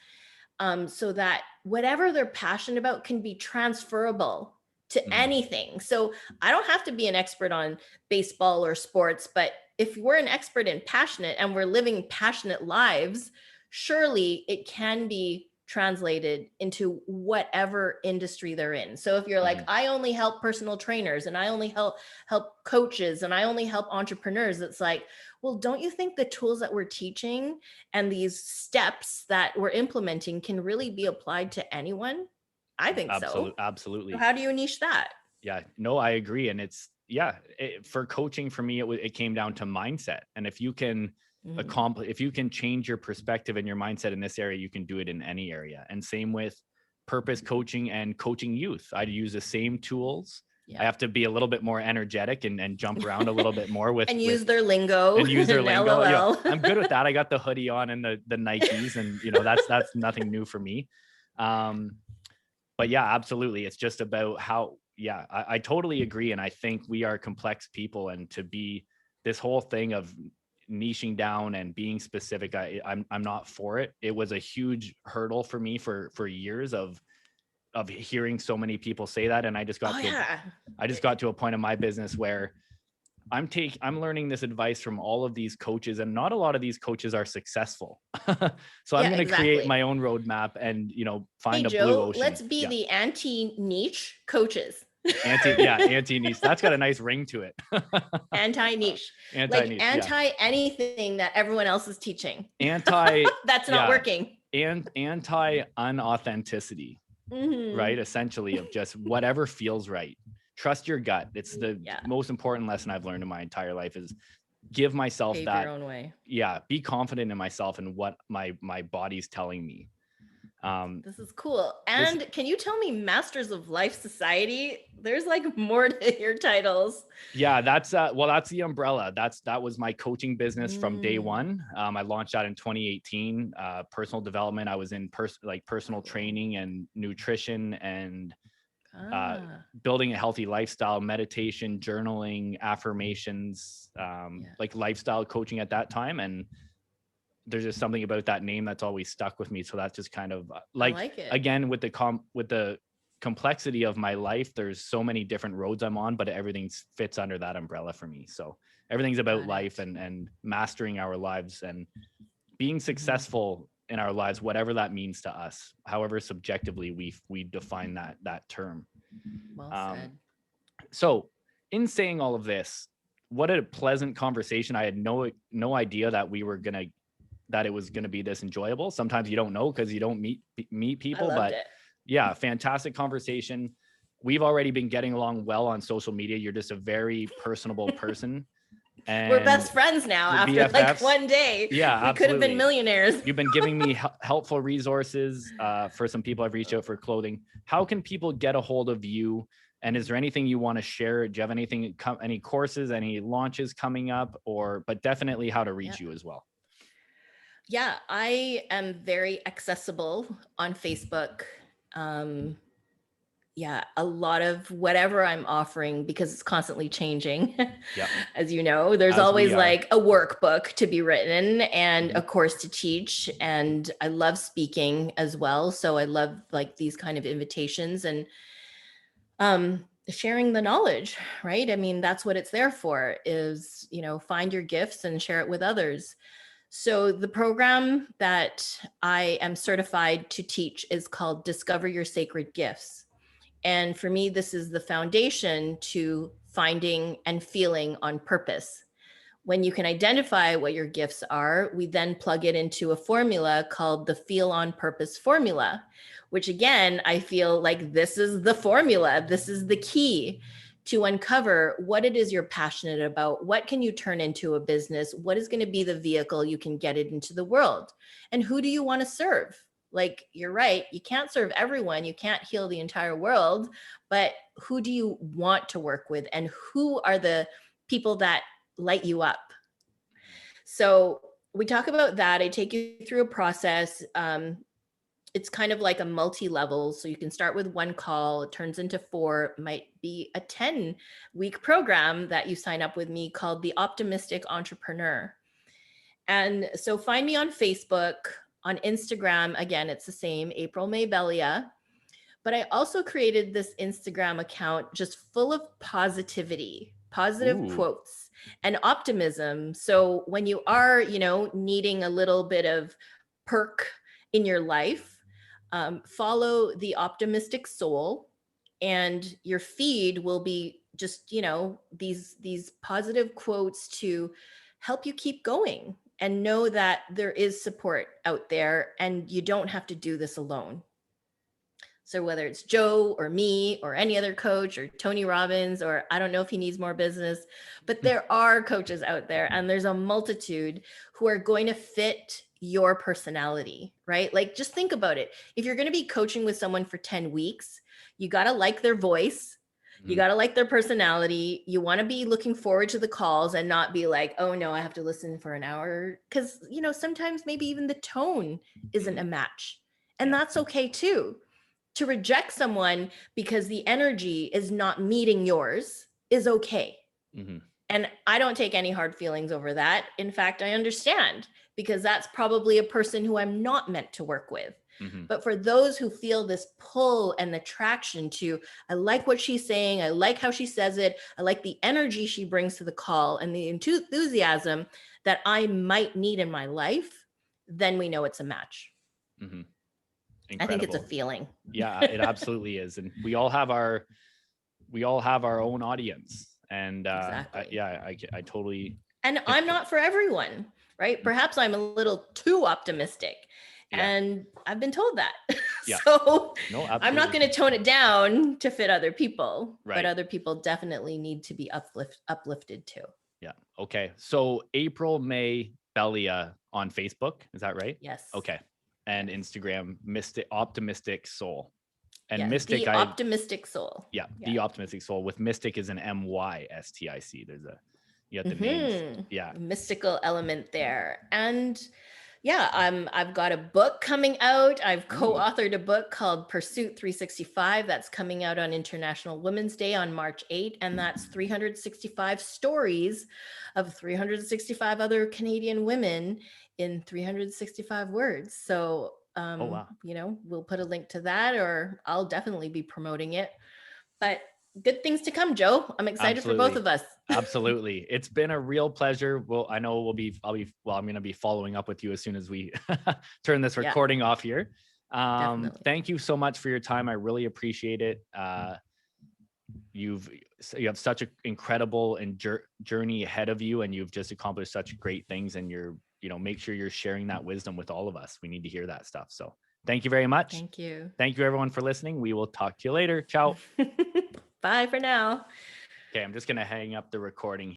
so that whatever they're passionate about can be transferable to anything. So I don't have to be an expert on baseball or sports, but if we're an expert in passionate and we're living passionate lives, surely it can be translated into whatever industry they're in. So if you're like, I only help personal trainers, and I only help coaches, and I only help entrepreneurs, it's like, well, don't you think the tools that we're teaching and these steps that we're implementing can really be applied to anyone? I think so. Absolutely. So how do you niche that? Yeah, no, I agree. And it's, for coaching, for me, it came down to mindset. And if you can if you can change your perspective and your mindset in this area, you can do it in any area. And same with purpose coaching and coaching youth. I'd use the same tools. I have to be a little bit more energetic and jump around a little bit more with use their lingo. And use their lingo. I'm good with that. I got the hoodie on and the Nikes, and that's nothing new for me. But yeah, absolutely. It's just about how, I totally agree. And I think we are complex people, and to be this whole thing of niching down and being specific, I'm not for it. It was a huge hurdle for me for years of hearing so many people say that. And I just got to a point in my business where I'm learning this advice from all of these coaches, and not a lot of these coaches are successful. So I'm going to create my own roadmap and, find a blue ocean. Let's be the anti-niche coaches. Anti-niche. That's got a nice ring to it. Anti-niche. Like anti-anything that everyone else is teaching. That's not working. And anti-unauthenticity, right? Essentially, of just whatever feels right. Trust your gut. It's the most important lesson I've learned in my entire life, is give myself Pave that your own way. Be confident in myself and what my body's telling me. This is cool. And can you tell me, Masters of Life Society? There's like more to your titles. Yeah, that's the umbrella. That was my coaching business from day one. I launched that in 2018. Personal development. I was in personal training and nutrition and building a healthy lifestyle, meditation, journaling, affirmations, like lifestyle coaching at that time. And there's just something about that name that's always stuck with me. So that's just kind of like it. Again, with the complexity of my life, there's so many different roads I'm on, but everything fits under that umbrella for me. So everything's about life and mastering our lives and being successful in our lives, whatever that means to us, however subjectively we define that term. Well said. So in saying all of this, what a pleasant conversation. I had no idea that that it was gonna be this enjoyable. Sometimes you don't know because you don't meet people, I loved but it. yeah, fantastic conversation. We've already been getting along well on social media. You're just a very personable person. And we're best friends now after BFFs. like one day. Yeah, we could have been millionaires. You've been giving me helpful resources for some people I've reached out for clothing. How can people get a hold of you? And is there anything you want to share? Do you have anything, any courses, any launches coming up, but definitely how to reach you as well? Yeah, I am very accessible on Facebook. Yeah, a lot of whatever I'm offering, because it's constantly changing. Yeah. As you know, there's always like a workbook to be written and a course to teach. And I love speaking as well. So I love like these kind of invitations and sharing the knowledge, right? I mean, that's what it's there for, is, find your gifts and share it with others. So the program that I am certified to teach is called Discover Your Sacred Gifts. And for me, this is the foundation to finding and feeling on purpose. When you can identify what your gifts are, we then plug it into a formula called the Feel on Purpose formula, which again, I feel like this is the formula. This is the key to uncover what it is you're passionate about. What can you turn into a business? What is going to be the vehicle you can get it into the world? And who do you want to serve? Like, you're right, you can't serve everyone, you can't heal the entire world, but who do you want to work with, and who are the people that light you up? So we talk about that. I take you through a process. It's kind of like a multi-level. So you can start with one call, it turns into 4, might be a 10-week program that you sign up with me called the Optimistic Entrepreneur. And so find me on Facebook. On Instagram, again, it's the same, April May Bellia. But I also created this Instagram account just full of positivity, positive quotes, and optimism. So when you are, needing a little bit of perk in your life, follow the Optimistic Soul, and your feed will be just, these positive quotes to help you keep going. And know that there is support out there, and you don't have to do this alone. So whether it's Joe or me or any other coach or Tony Robbins, or I don't know if he needs more business, but there are coaches out there, and there's a multitude who are going to fit your personality, right? Like, just think about it. If you're going to be coaching with someone for 10 weeks, you got to like their voice. You got to like their personality. You want to be looking forward to the calls and not be like, oh no, I have to listen for an hour. Because, sometimes maybe even the tone isn't a match. And that's okay too. To reject someone because the energy is not meeting yours is okay. And I don't take any hard feelings over that. In fact, I understand, because that's probably a person who I'm not meant to work with. But for those who feel this pull and attraction to, I like what she's saying, I like how she says it, I like the energy she brings to the call and the enthusiasm that I might need in my life, then we know it's a match. Incredible. I think it's a feeling. Yeah, it absolutely is. And we all have our own audience. And exactly. I totally. And I'm not for everyone, right? Perhaps I'm a little too optimistic. And I've been told that. So I'm not going to tone it down to fit other people, but other people definitely need to be uplifted too. Yeah. Okay. So April May Bellia on Facebook. Is that right? Yes. Okay. And Instagram, Optimistic Soul. And Mystic, the Optimistic Soul. Yeah. The Optimistic Soul, with Mystic is an MYSTIC. You have the names. Yeah. Mystical element there. And I've got a book coming out. I've co-authored a book called Pursuit 365 that's coming out on International Women's Day on March 8th. And that's 365 stories of 365 other Canadian women in 365 words. So, we'll put a link to that, or I'll definitely be promoting it. But good things to come, Joe. I'm excited for both of us. Absolutely. It's been a real pleasure. Well, I know I'm going to be following up with you as soon as we turn this recording off here. Thank you so much for your time. I really appreciate it. you have such an incredible and journey ahead of you, and you've just accomplished such great things, and make sure you're sharing that wisdom with all of us. We need to hear that stuff. So thank you very much. Thank you. Thank you everyone for listening. We will talk to you later. Ciao. Bye for now. Okay, I'm just going to hang up the recording